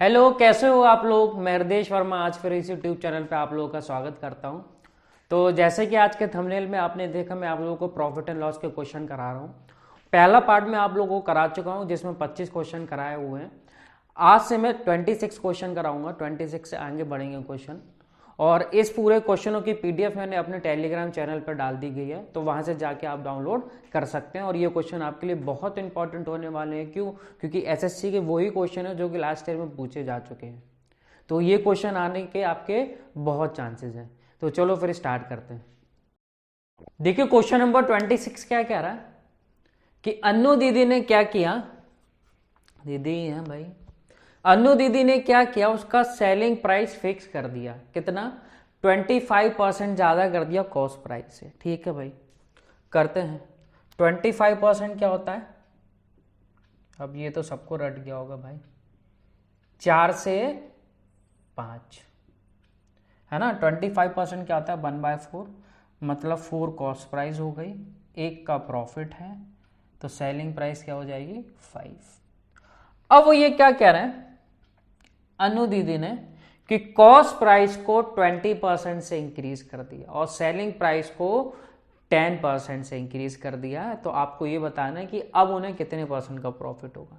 Hello, कैसे हो आप लोग। मैं हृदेश वर्मा आज फिर इस यूट्यूब चैनल पे आप लोगों का स्वागत करता हूं। तो जैसे कि आज के थंबनेल में आपने देखा, मैं आप लोगों को प्रॉफिट एंड लॉस के क्वेश्चन करा रहा हूं। पहला पार्ट में आप लोगों को करा चुका हूं जिसमें 25 क्वेश्चन कराए हुए हैं। आज से मैं 26 क्वेश्चन कराऊंगा, 26 से आगे बढ़ेंगे क्वेश्चन। और इस पूरे क्वेश्चनों की पीडीएफ मैंने अपने टेलीग्राम चैनल पर डाल दी गई है, तो वहां से जाके आप डाउनलोड कर सकते हैं। और ये क्वेश्चन आपके लिए बहुत इंपॉर्टेंट होने वाले हैं। क्यों? क्योंकि एसएससी के वही क्वेश्चन है जो कि लास्ट ईयर में पूछे जा चुके हैं। तो ये क्वेश्चन आने के आपके बहुत चांसेस हैं। तो चलो फिर स्टार्ट करते हैं। देखिए क्वेश्चन नंबर 26 क्या कह रहा है कि अन्नू दीदी ने क्या किया। दीदी है भाई। अन्नू दीदी ने क्या किया, उसका सेलिंग प्राइस फिक्स कर दिया। कितना? 25% ज़्यादा कर दिया कॉस्ट प्राइस से। ठीक है भाई, करते हैं। 25% क्या होता है? अब ये तो सबको रट गया होगा भाई। 4 से 5 है ना। 25% क्या होता है? 1/4, मतलब 4 कॉस्ट प्राइस हो गई, 1 का प्रॉफिट है, तो सेलिंग प्राइस क्या हो जाएगी? 5। अब वो ये क्या कह रहे हैं अनु दीदी ने कि कॉस्ट प्राइस को 20% से इंक्रीज कर दिया और सेलिंग प्राइस को 10% से इंक्रीज कर दिया है। तो आपको ये बताना है कि अब उन्हें कितने परसेंट का प्रॉफिट होगा।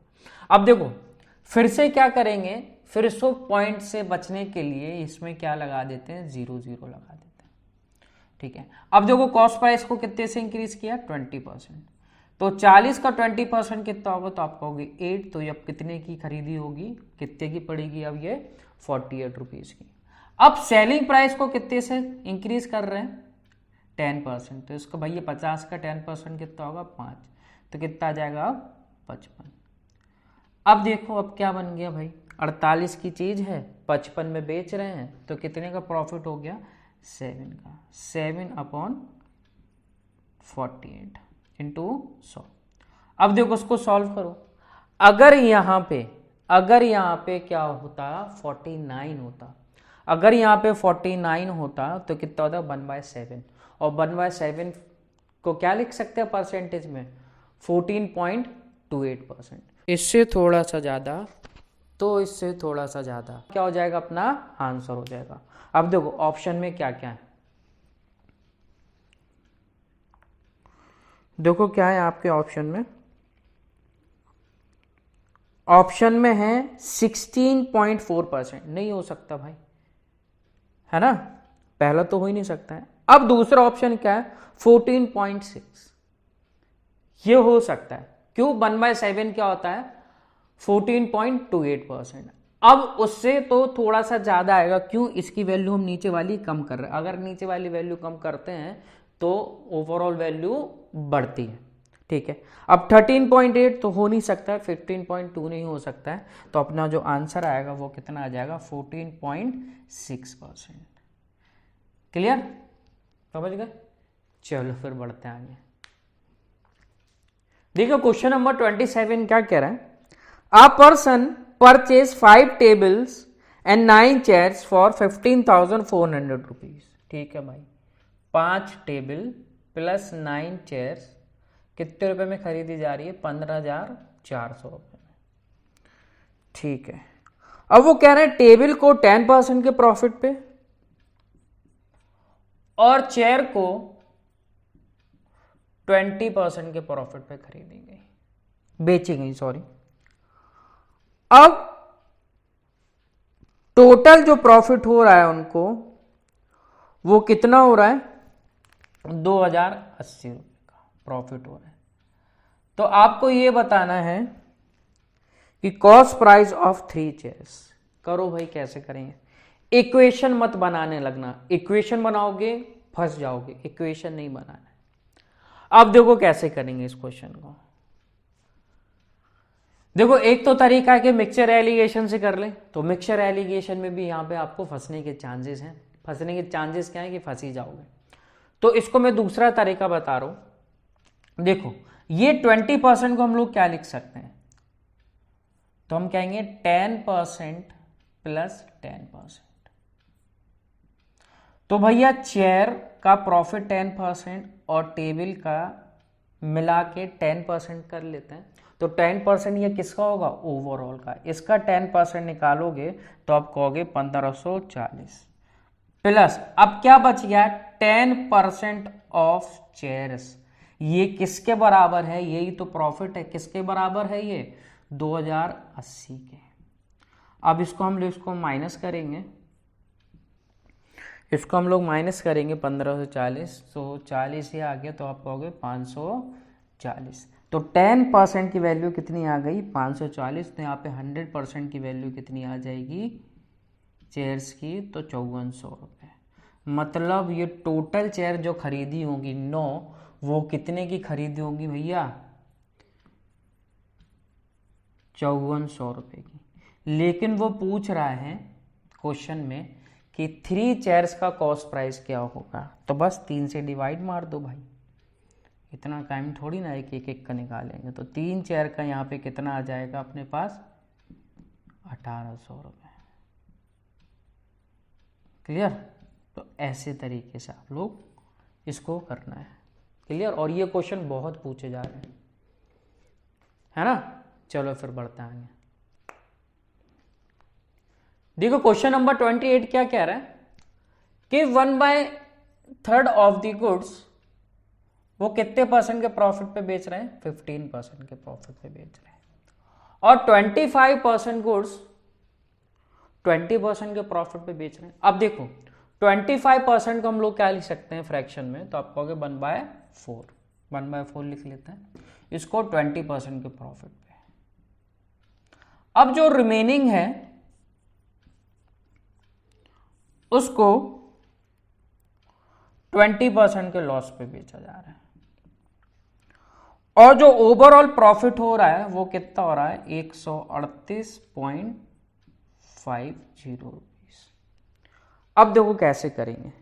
अब देखो फिर से क्या करेंगे, फिर इसको पॉइंट से बचने के लिए इसमें क्या लगा देते हैं? 0 0 लगा देते हैं। ठीक है। अब देखो कॉस्ट प्राइस को कितने से इंक्रीज किया? 20%। तो 40 का 20% कितना होगा? तो आप कहोगे 8। तो अब कितने की खरीदी होगी? कितने की पड़ेगी? अब ये 48 रुपीज की। अब सेलिंग प्राइस को कितने से इंक्रीज कर रहे हैं? 10%। तो इसका भाई 50 का 10% कितना होगा? 5। तो कितना आ जाएगा? 55। अब देखो अब क्या बन गया भाई, 48 की चीज है, 55 में बेच रहे हैं, तो कितने का प्रॉफिट हो गया? 7 का। 7/48 इंटू 100। अब देखो उसको सॉल्व करो। अगर यहाँ पे क्या होता? 49 होता। अगर यहाँ पे 49 होता तो कितना होता? 1/7। और 1/7 को क्या लिख सकते हैं परसेंटेज में? 14.28%। इससे थोड़ा सा ज़्यादा, तो इससे थोड़ा सा ज़्यादा क्या हो जाएगा? अपना आंसर हो जाएगा। अब देखो ऑप्शन में क्या क्या है। देखो क्या है आपके ऑप्शन में। ऑप्शन में है 16.4%। नहीं हो सकता भाई, है ना। पहला तो हो ही नहीं सकता है। अब दूसरा ऑप्शन क्या है? 14.6। ये हो सकता है। क्यों? 1/7 क्या होता है? 14.28%। अब उससे तो थोड़ा सा ज्यादा आएगा। क्यों? इसकी वैल्यू हम नीचे वाली कम कर रहे हैं। अगर नीचे वाली वैल्यू कम करते हैं तो ओवरऑल वैल्यू बढ़ती है। ठीक है। अब 13.8 तो हो नहीं सकता है, 15.2 नहीं हो सकता है। तो अपना जो आंसर आएगा वो कितना आ जाएगा? 14.6%। क्लियर? समझ गए? चलो फिर बढ़ते हैं आगे। देखो क्वेश्चन नंबर 27 क्या कह रहा है। A person purchase 5 tables and 9 chairs for 15,400 rupees. ठीक है भाई, 5 टेबल प्लस 9 चेयर्स कितने रुपए में खरीदी जा रही है? 15,400 रुपए में। ठीक है। अब वो कह रहे हैं टेबल को 10% के प्रॉफिट पे और चेयर को 20% के प्रॉफिट पे खरीदी गई, बेची गई, सॉरी। अब टोटल जो प्रॉफिट हो रहा है उनको, वो कितना हो रहा है? 2,080 रुपये का प्रॉफिट हो रहा है। तो आपको ये बताना है कि कॉस्ट प्राइस ऑफ 3 चेयर्स। करो भाई, कैसे करेंगे? इक्वेशन मत बनाने लगना। इक्वेशन बनाओगे फंस जाओगे। इक्वेशन नहीं बनाना है। अब देखो कैसे करेंगे इस क्वेश्चन को। देखो एक तो तरीका है कि मिक्सचर एलिगेशन से कर ले। तो मिक्सचर एलिगेशन में भी यहां पे आपको फंसने के चांसेस हैं। फंसने के चांसेस क्या है? कि फंस ही जाओगे। तो इसको मैं दूसरा तरीका बता रहा हूं। देखो ये 20% को हम लोग क्या लिख सकते हैं? तो हम कहेंगे 10% प्लस 10%। तो भैया चेयर का प्रॉफिट 10% और टेबल का मिला के 10% कर लेते हैं। तो तो 10% ये किसका होगा, ओवरऑल का। इसका 10% निकालोगे तो आप कहोगे 1540 प्लस, अब क्या बच गया, 10% ऑफ चेयर्स। ये किसके बराबर है, यही तो प्रॉफिट है, किसके बराबर है ये, 2080 के। अब इसको हम लोग इसको माइनस करेंगे, इसको हम लोग माइनस करेंगे 1540, तो 40 ये आ गया, तो आप कहोगे 540। तो 10% की वैल्यू कितनी आ गई, 540। तो यहाँ पे 100% की वैल्यू कितनी आ जाएगी चेयर्स की, तो 5400 रुपये। मतलब ये टोटल चेयर जो खरीदी होंगी 9, वो कितने की खरीदी होंगी भैया, 5400 रुपये की। लेकिन वो पूछ रहा है क्वेश्चन में कि 3 चेयर्स का कॉस्ट प्राइस क्या होगा, तो बस 3 से डिवाइड मार दो भाई, इतना टाइम थोड़ी ना एक एक का निकालेंगे। तो 3 चेयर का यहाँ पे कितना आ जाएगा अपने पास, 1800 रुपये। क्लियर। तो ऐसे तरीके से आप लोग इसको करना है। क्लियर। और ये क्वेश्चन बहुत पूछे जा रहे हैं, है ना। चलो फिर बढ़ते हैं आगे। देखो क्वेश्चन नंबर 28 क्या कह रहा है कि 1/3 ऑफ द गुड्स वो कितने परसेंट के प्रॉफिट पे बेच रहे हैं, 15% के प्रॉफिट पे बेच रहे हैं। और 25% गुड्स 20% के प्रॉफिट पे बेच रहे हैं। अब देखो 25% को हम लोग क्या लिख सकते हैं फ्रैक्शन में, तो आप कहोगे 1/4, 1/4 लिख लेते हैं इसको 20% के प्रॉफिट पे। अब जो रिमेनिंग है उसको 20% के लॉस पे बेचा जा रहा है। और जो ओवरऑल प्रॉफिट हो रहा है वो कितना हो रहा है, 138.50 रुपीस। अब देखो कैसे करेंगे,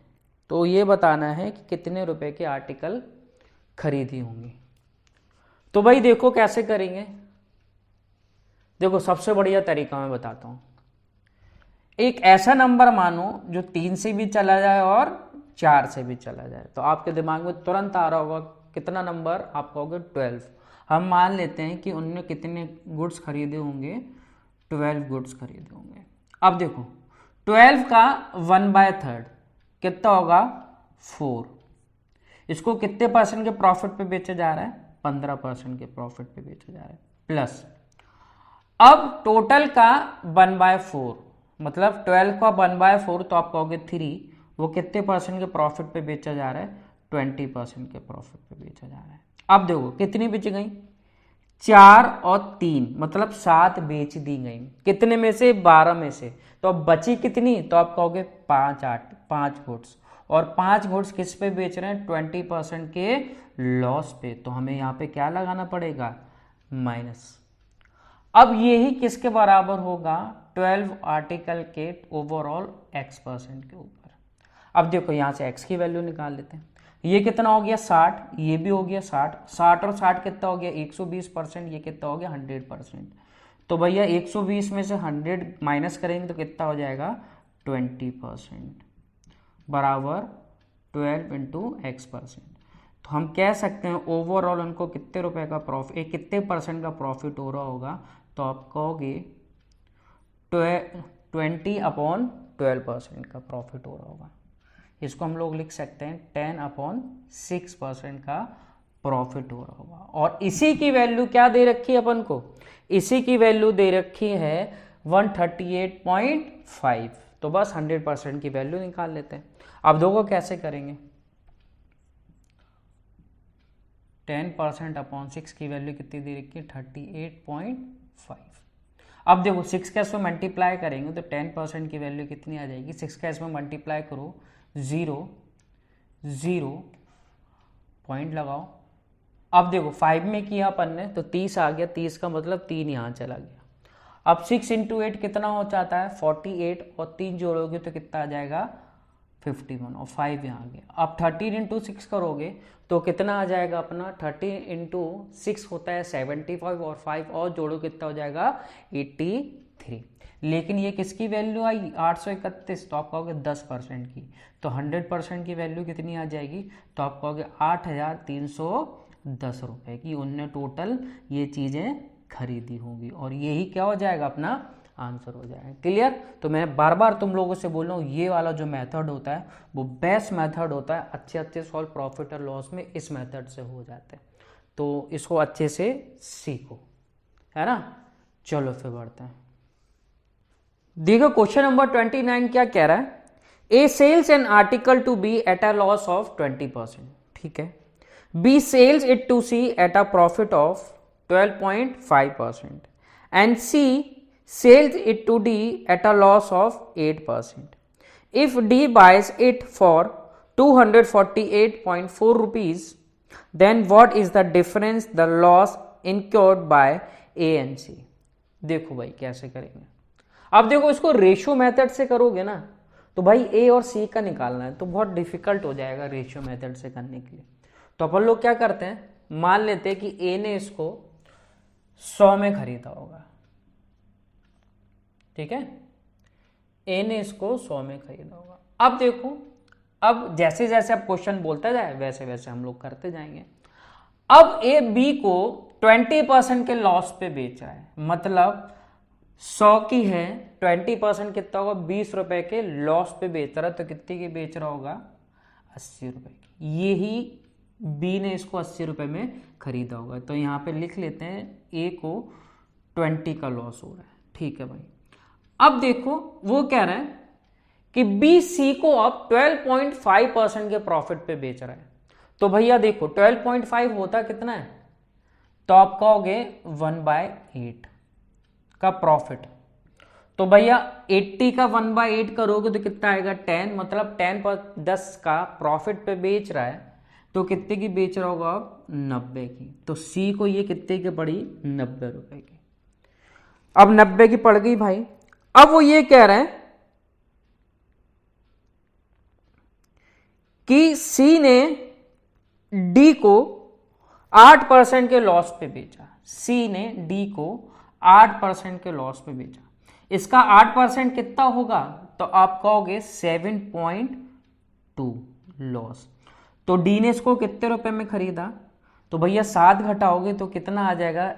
तो ये बताना है कि कितने रुपए के आर्टिकल खरीदी होंगी। तो भाई देखो कैसे करेंगे। देखो सबसे बढ़िया तरीका मैं बताता हूं, एक ऐसा नंबर मानो जो 3 से भी चला जाए और 4 से भी चला जाए। तो आपके दिमाग में तुरंत आ रहा होगा कितना नंबर, आप कहोगे 12। हम मान लेते हैं कि उनने कितने गुड्स खरीदे होंगे, 12 गुड्स खरीदे होंगे। अब देखो 12 का 1/3 कितना होगा, 4। इसको कितने परसेंट के प्रॉफिट पे बेचा जा रहा है, 15% के प्रॉफिट पे बेचा जा रहा है। प्लस अब टोटल का 1/4, मतलब 12 का 1/4, तो आप कहोगे 3। वो कितने परसेंट के प्रॉफिट पे बेचा जा रहा है, 20% के प्रॉफिट पे बेचा जा रहा है। अब देखो कितनी बेच गई, 4 और 3, मतलब 7 बेच दी गई। कितने में से, 12 में से। तो अब बची कितनी, तो आप कहोगे 5 गुड्स। और 5 गुड्स किस पे बेच रहे हैं, 20% के लॉस पे। तो हमें यहाँ पे क्या लगाना पड़ेगा, माइनस। अब यही किसके बराबर होगा, 12 आर्टिकल के ओवरऑल x% के ऊपर। अब देखो यहाँ से x की वैल्यू निकाल लेते हैं। ये कितना हो गया 60, ये भी हो गया 60, 60 और 60 कितना हो गया 120%, ये कितना हो गया 100%। तो भैया 120 में से 100 माइनस करेंगे तो कितना हो जाएगा 20% बराबर 12 इंटू x%। तो हम कह सकते हैं ओवरऑल उनको कितने रुपए का प्रॉफिट, कितने परसेंट का प्रॉफिट हो रहा होगा। तो आप कहोगे 20/12% का प्रॉफिट हो रहा होगा। इसको हम लोग लिख सकते हैं 10/6% का प्रॉफिट हो रहा होगा। और इसी की वैल्यू क्या दे रखी है अपन को, इसी की वैल्यू दे रखी है 138.5। तो बस 100% की वैल्यू निकाल लेते हैं। अब देखो कैसे करेंगे, 10%/6 की वैल्यू कितनी दे रखी है, 38.5। अब देखो 6 का इसमें मल्टीप्लाई करेंगे तो 10% की वैल्यू कितनी आ जाएगी, 6 का इसमें मल्टीप्लाई करो 0 पॉइंट लगाओ। अब देखो 5 में किया अपन ने तो 30 आ गया, 30 का मतलब 3 यहाँ चला गया। अब 6 × 8 कितना हो जाता है 48, और 3 जोड़ोगे तो कितना आ जाएगा 51, और 5 यहाँ आ गया। अब 13 × 6 करोगे तो कितना आ जाएगा अपना, 13 × 6 होता है 75, और 5 और जोड़ो कितना हो जाएगा 83। लेकिन ये किसकी वैल्यू आई 831, तो आप कहोगे 10% की। तो 100% की वैल्यू कितनी आ जाएगी, तो आप कहोगे 8350 10 रुपए की उनने टोटल ये चीज़ें खरीदी होंगी, और यही क्या हो जाएगा, अपना आंसर हो जाएगा। क्लियर? तो मैं बार बार तुम लोगों से बोल रहा हूँ, ये वाला जो मेथड होता है वो बेस्ट मेथड होता है। अच्छे अच्छे सॉल्व प्रॉफिट और लॉस में इस मेथड से हो जाते हैं, तो इसको अच्छे से सीखो, है ना। चलो फिर बढ़ते हैं। देखो क्वेश्चन नंबर 29 क्या कह रहा है, A sells an article to B at a loss of 20%, ठीक है। B sells it to C at a profit of 12.5% and C sells it to D at a loss of 8%. If D buys it for 248.4 rupees, then what is the difference, the loss incurred by A and C? देखो भाई कैसे करेंगे। अब देखो इसको ratio method से करोगे ना, तो भाई ए और सी का निकालना है तो बहुत डिफिकल्ट हो जाएगा रेशियो मेथड से करने के लिए। तो अपन लोग क्या करते हैं, मान लेते हैं कि ए ने इसको 100 में खरीदा होगा, ठीक है। ए ने इसको 100 में खरीदा होगा। अब देखो, अब जैसे जैसे अब क्वेश्चन बोलता जाए वैसे वैसे हम लोग करते जाएंगे। अब ए बी को 20% के लॉस पे बेच रहा है, मतलब 100 की है, 20% कितना होगा, 20 रुपए के लॉस पे बेच रहा है, तो कितने की बेच रहा होगा, 80 रुपए की। यही बी ने इसको 80 रुपए में खरीदा होगा, तो यहां पे लिख लेते हैं ए को 20 का लॉस हो रहा है, ठीक है भाई। अब देखो वो कह रहा है कि बी सी को अब 12.5% के प्रॉफिट पे बेच रहा है, तो भैया देखो 12.5 होता कितना है, तो आप कहोगे 1/8 का प्रॉफिट। तो भैया 80 का 1/8 करोगे तो कितना आएगा, 10, मतलब 10 पर 10 का प्रॉफिट पे बेच रहा है, तो कितने की बेच रहा होगा अब, 90 की। तो सी को ये कितने की पड़ी, 90 रुपए की। अब 90 की पड़ गई भाई। अब वो ये कह रहे हैं कि सी ने डी को 8% के लॉस पे बेचा, सी ने डी को 8% के लॉस पे बेचा। इसका 8% कितना होगा, तो आप कहोगे 7.2 लॉस। तो डी ने इसको कितने रुपए में खरीदा, तो भैया 7 घटाओगे तो कितना आ जाएगा,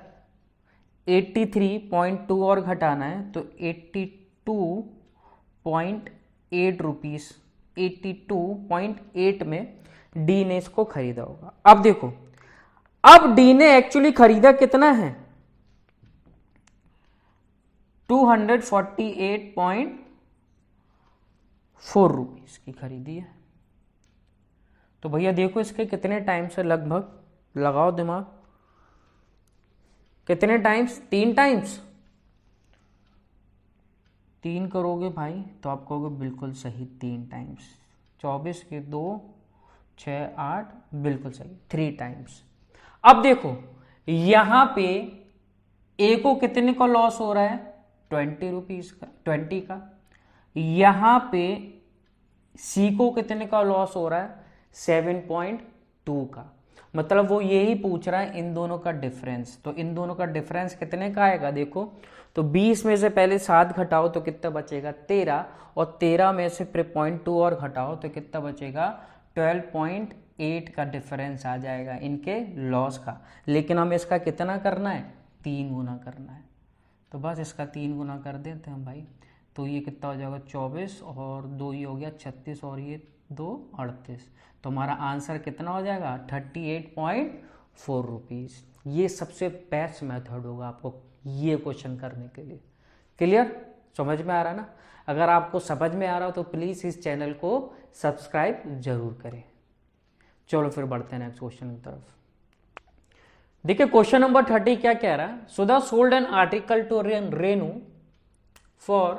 83.2 और घटाना है तो 82.8 रुपीस, 82.8 में डी ने इसको खरीदा होगा। अब देखो, अब डी ने एक्चुअली खरीदा कितना है, 248.4 रुपीस की खरीदी है। तो भैया देखो इसके कितने टाइम से, लगभग लगाओ दिमाग, कितने टाइम्स, 3 टाइम्स, 3 करोगे भाई तो आप कहोगे बिल्कुल सही, 3 टाइम्स, 24 के 2 6 8, बिल्कुल सही, 3 टाइम्स। अब देखो यहां पे ए को कितने का लॉस हो रहा है, 20 रुपीज का, 20 का। यहां पे सी को कितने का लॉस हो रहा है, 7.2 का। मतलब वो यही पूछ रहा है इन दोनों का डिफरेंस, तो इन दोनों का डिफरेंस कितने का आएगा, देखो तो 20 में से पहले 7 घटाओ तो कितना बचेगा, 13, और 13 में से फिर 0.2 और घटाओ तो कितना बचेगा, 12.8 का डिफरेंस आ जाएगा इनके लॉस का। लेकिन हमें इसका कितना करना है, 3 गुना करना है, तो बस इसका 3 गुना कर देते हैं भाई। तो ये कितना हो जाएगा, 24 और 2 ये हो गया 36 और ये 2 38, तो हमारा आंसर कितना हो जाएगा, 38.4 रुपीज़। ये सबसे बेस्ट मेथड होगा आपको ये क्वेश्चन करने के लिए। क्लियर, समझ में आ रहा ना। अगर आपको समझ में आ रहा हो तो प्लीज़ इस चैनल को सब्सक्राइब जरूर करें। चलो फिर बढ़ते हैं नेक्स्ट क्वेश्चन की तरफ। देखिए क्वेश्चन नंबर 30 क्या कह रहा है, Sudha sold an article to Renu for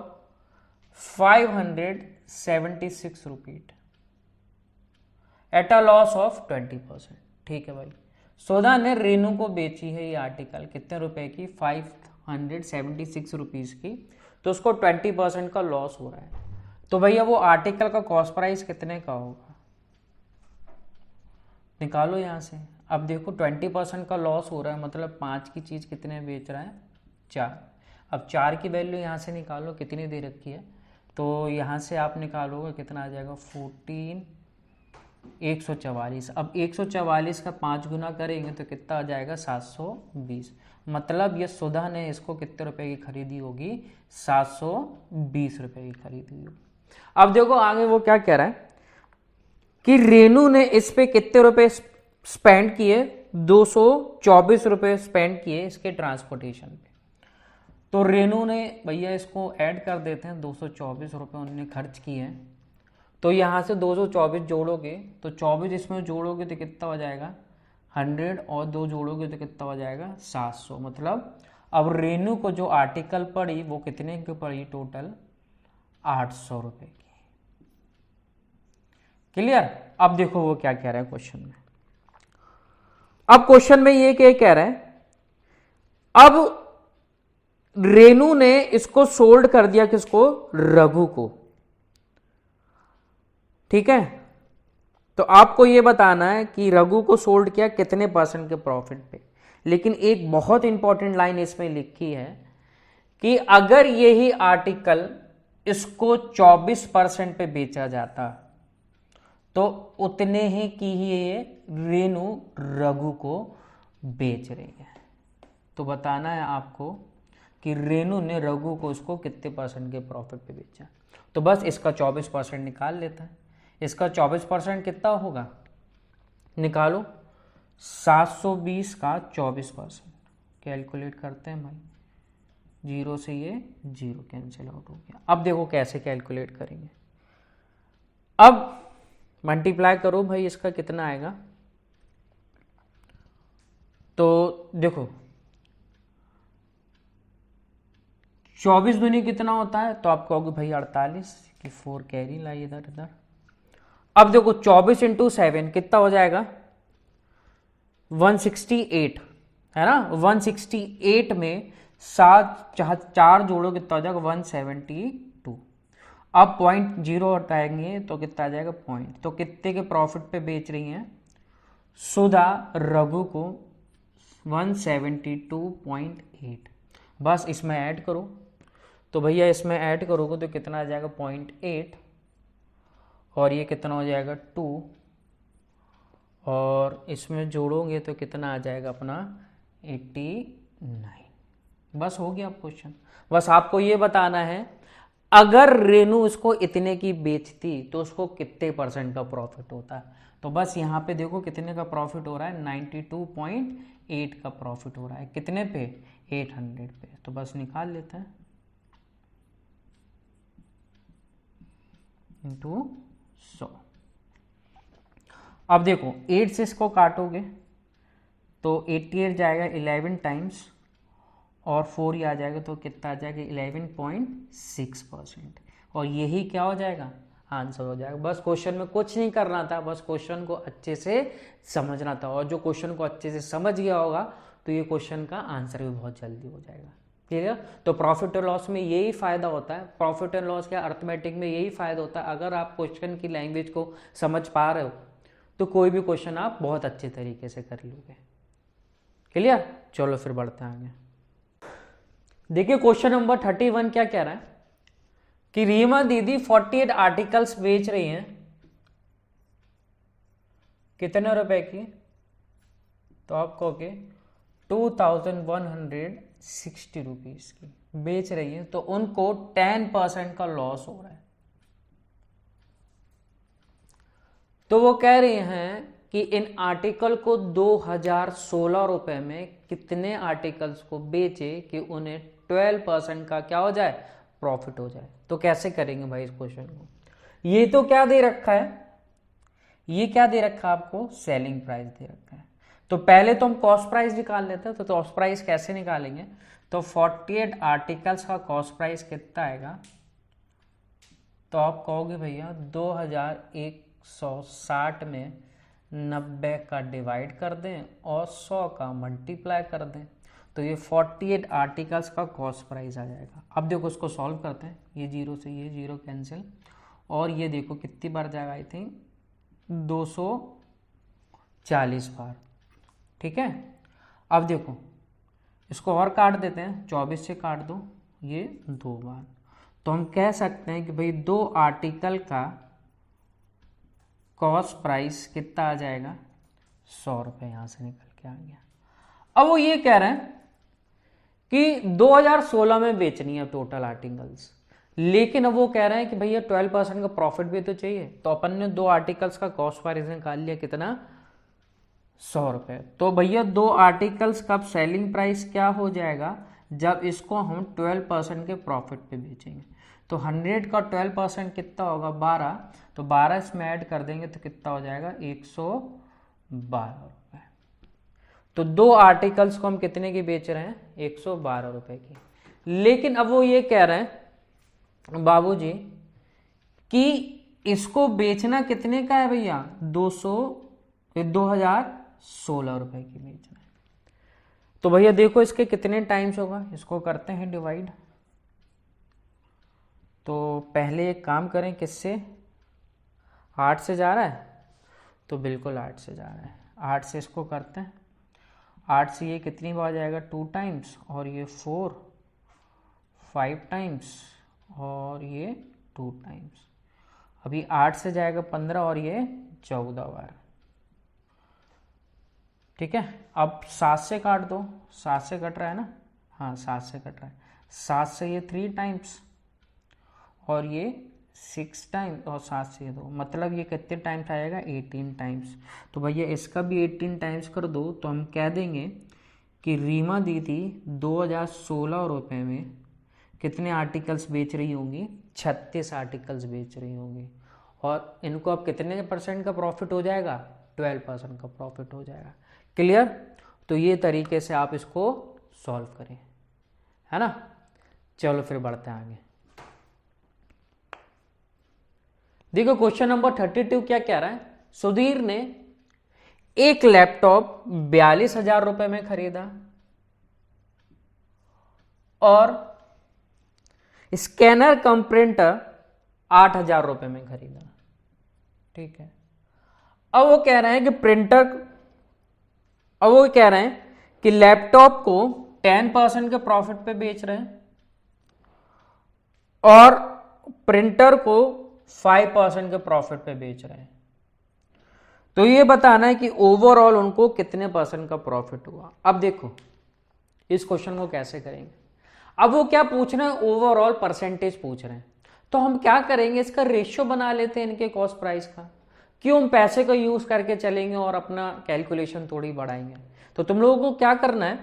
576 rupees at a loss of 20%। ठीक है भाई, सुधा ने रेनू को बेची है ये आर्टिकल कितने रुपए की, 576 रुपीज की, तो उसको 20% का लॉस हो रहा है। तो भैया वो आर्टिकल का कॉस्ट प्राइस कितने का होगा, निकालो यहां से। अब देखो 20% का लॉस हो रहा है, मतलब 5 की चीज कितने बेच रहा है, 4। अब 4 की वैल्यू यहां से निकालो कितनी दे रखी है, तो यहां से आप निकालोगे कितना आ जाएगा, 14 144। अब 144 का 5 गुना करेंगे तो कितना आ जाएगा 720। मतलब ये सुधा ने इसको कितने रुपए की खरीदी होगी, 720 रुपए की खरीदी होगी। अब देखो आगे वो क्या कह रहा है कि रेनू ने इस पे कितने रुपए स्पेंड किए, 224 रुपए स्पेंड किए इसके ट्रांसपोर्टेशन पे। तो रेनू ने भैया इसको ऐड कर देते हैं, 224 रुपए उन्होंने खर्च किए हैं। तो यहाँ से 224 जोड़ोगे तो 24 इसमें जोड़ोगे तो कितना हो जाएगा 100, और 2 जोड़ोगे तो कितना हो जाएगा 700। मतलब अब रेनू को जो आर्टिकल पड़ी वो कितने की पड़ी, टोटल 800 रुपए की। क्लियर। अब देखो वो क्या कह रहा है क्वेश्चन में। अब क्वेश्चन में ये क्या कह रहा है, अब रेनू ने इसको सोल्ड कर दिया किसको, रघु को। ठीक है, तो आपको ये बताना है कि रघु को सोल्ड किया कितने % के प्रॉफिट पे। लेकिन एक बहुत इंपॉर्टेंट लाइन इसमें लिखी है कि अगर यही आर्टिकल इसको 24% पे बेचा जाता तो उतने ही की ही ये रेनू रघु को बेच रही है। तो बताना है आपको कि रेनू ने रघु को उसको कितने % के प्रॉफिट पे बेचा। तो बस इसका 24% निकाल लेता है। इसका 24% कितना होगा, निकालो। 720 का 24%, कैलकुलेट करते हैं भाई। 0 से ये 0 कैंसिल आउट हो गया। अब देखो कैसे कैलकुलेट करेंगे। अब मल्टीप्लाई करो भाई, इसका कितना आएगा। तो देखो 24 दूनी कितना होता है, तो आप कहोगे भाई 48 की 4 कैरी लाई इधर इधर। अब देखो 24 इंटू 7 कितना हो जाएगा 168, है ना। 168 में 4 जोड़ो कितना हो जाएगा 172। अब 0.0 हटाएंगे तो कितना आ जाएगा पॉइंट। तो कितने के प्रॉफिट पे बेच रही हैं सुधा रघु को, 172.8। बस इसमें ऐड करो। तो भैया इसमें ऐड करोगे तो कितना आ जाएगा 0.8, और ये कितना हो जाएगा 2, और इसमें जोड़ोगे तो कितना आ जाएगा अपना 89। बस हो गया क्वेश्चन। बस आपको ये बताना है अगर रेनू इसको इतने की बेचती तो उसको कितने % का प्रॉफिट होता है। तो बस यहाँ पे देखो कितने का प्रॉफिट हो रहा है, 92.8 का प्रॉफिट हो रहा है। कितने पे, 800 पे। तो बस निकाल लेते हैं इंटू 100। अब देखो 8 से इसको काटोगे तो 88 जाएगा 11 टाइम्स, और 4 ही आ जाएगा तो कितना आ जाएगा 11.6%। और यही क्या हो जाएगा, आंसर हो जाएगा। बस क्वेश्चन में कुछ नहीं करना था, बस क्वेश्चन को अच्छे से समझना था। और जो क्वेश्चन को अच्छे से समझ गया होगा तो ये क्वेश्चन का आंसर भी बहुत जल्दी हो जाएगा। ठीक है। तो प्रॉफिट और लॉस में यही फायदा होता है, प्रॉफिट एंड लॉस के अर्थमेटिक में यही फायदा होता है। अगर आप क्वेश्चन की लैंग्वेज को समझ पा रहे हो तो कोई भी क्वेश्चन आप बहुत अच्छे तरीके से कर लोगे। क्लियर। चलो फिर बढ़ते हैं आगे। देखिए क्वेश्चन नंबर 31 क्या कह रहा है कि रीमा दीदी 48 आर्टिकल्स बेच रही हैं, कितने रुपए की, तो आप कहोगे 2160 रुपीज की बेच रही है, तो उनको 10% का लॉस हो रहा है। तो वो कह रही हैं कि इन आर्टिकल को 2016 रुपए में कितने आर्टिकल्स को बेचे कि उन्हें 12% का क्या हो जाए, प्रॉफिट हो जाए। तो कैसे करेंगे भाई इस क्वेश्चन को। ये तो क्या दे रखा है, ये क्या दे रखा है आपको, सेलिंग प्राइस दे रखा है। तो पहले तो हम कॉस्ट प्राइस निकाल लेते हैं। तो कॉस्ट प्राइस कैसे निकालेंगे, तो 48 आर्टिकल्स का कॉस्ट प्राइस कितना आएगा, तो आप कहोगे भैया 2160 में 90 का डिवाइड कर दें और 100 का मल्टीप्लाई कर दें, तो ये 48 आर्टिकल्स का कॉस्ट प्राइस आ जाएगा। अब देखो उसको सॉल्व करते हैं। ये 0 से ये 0 कैंसिल, और ये देखो कितनी बार जाएगा, आई थिंक 240 बार। ठीक है। अब देखो इसको और काट देते हैं, 24 से काट दो, ये 2 बार। तो हम कह सकते हैं कि भाई 2 आर्टिकल का कॉस्ट प्राइस कितना आ जाएगा 100 रुपये, यहां से निकल के आ गया। अब वो ये कह रहे हैं कि 2016 में बेचनी है टोटल आर्टिकल्स, लेकिन अब वो कह रहे हैं कि भैया 12% का प्रॉफिट भी तो चाहिए। तो अपन ने 2 आर्टिकल्स का कॉस्ट प्राइस निकाल लिया, कितना 100 रुपये। तो भैया 2 आर्टिकल्स का सेलिंग प्राइस क्या हो जाएगा जब इसको हम 12% के प्रॉफिट पे बेचेंगे। तो 100 का 12% कितना होगा 12, तो 12 इसमें ऐड कर देंगे तो कितना हो जाएगा 112 रुपये। तो 2 आर्टिकल्स को हम कितने की बेच रहे हैं 112 रुपये की। लेकिन अब वो ये कह रहे हैं बाबूजी कि इसको बेचना कितने का है भैया 2016 रुपये की बेचना है। तो भैया देखो इसके कितने टाइम्स होगा, इसको करते हैं डिवाइड। तो पहले एक काम करें, किससे 8 से जा रहा है, तो बिल्कुल 8 से जा रहा है। 8 से इसको करते हैं, 8 से ये कितनी बार जाएगा 2 टाइम्स, और ये 4 5 टाइम्स, और ये 2 टाइम्स। अभी 8 से जाएगा 15 और ये 14 बार। ठीक है, अब 7 से काट दो, 7 से कट रहा है ना, हाँ 7 से कट रहा है। 7 से ये 3 टाइम्स और ये 6 टाइम्स, और 7 से 2, मतलब ये कितने टाइम्स आएगा 18 टाइम्स। तो भैया इसका भी 18 टाइम्स कर दो, तो हम कह देंगे कि रीमा दीदी 2016 रुपये में कितने आर्टिकल्स बेच रही होंगी 36 आर्टिकल्स बेच रही होंगी। और इनको अब कितने % का प्रॉफिट हो जाएगा 12% का प्रॉफिट हो जाएगा। क्लियर? तो ये तरीके से आप इसको सॉल्व करें, है ना। चलो फिर बढ़ते हैं आगे। देखो क्वेश्चन नंबर 32 क्या कह रहा है। सुधीर ने एक लैपटॉप 42,000 रुपए में खरीदा और स्कैनर कम प्रिंटर 8,000 रुपए में खरीदा। ठीक है, अब वो कह रहे हैं कि लैपटॉप को 10% के प्रॉफिट पे बेच रहे हैं और प्रिंटर को 5% के प्रॉफिट पे बेच रहे हैं। तो ये बताना है कि ओवरऑल उनको कितने % का प्रॉफिट हुआ। अब देखो इस क्वेश्चन को कैसे करेंगे। अब वो क्या पूछ रहे हैं, ओवरऑल परसेंटेज पूछ रहे हैं। तो हम क्या करेंगे, इसका रेशियो बना लेते हैं इनके कॉस्ट प्राइस का। क्यों हम पैसे का यूज करके चलेंगे और अपना कैलकुलेशन थोड़ी बढ़ाएंगे। तो तुम लोगों को क्या करना है,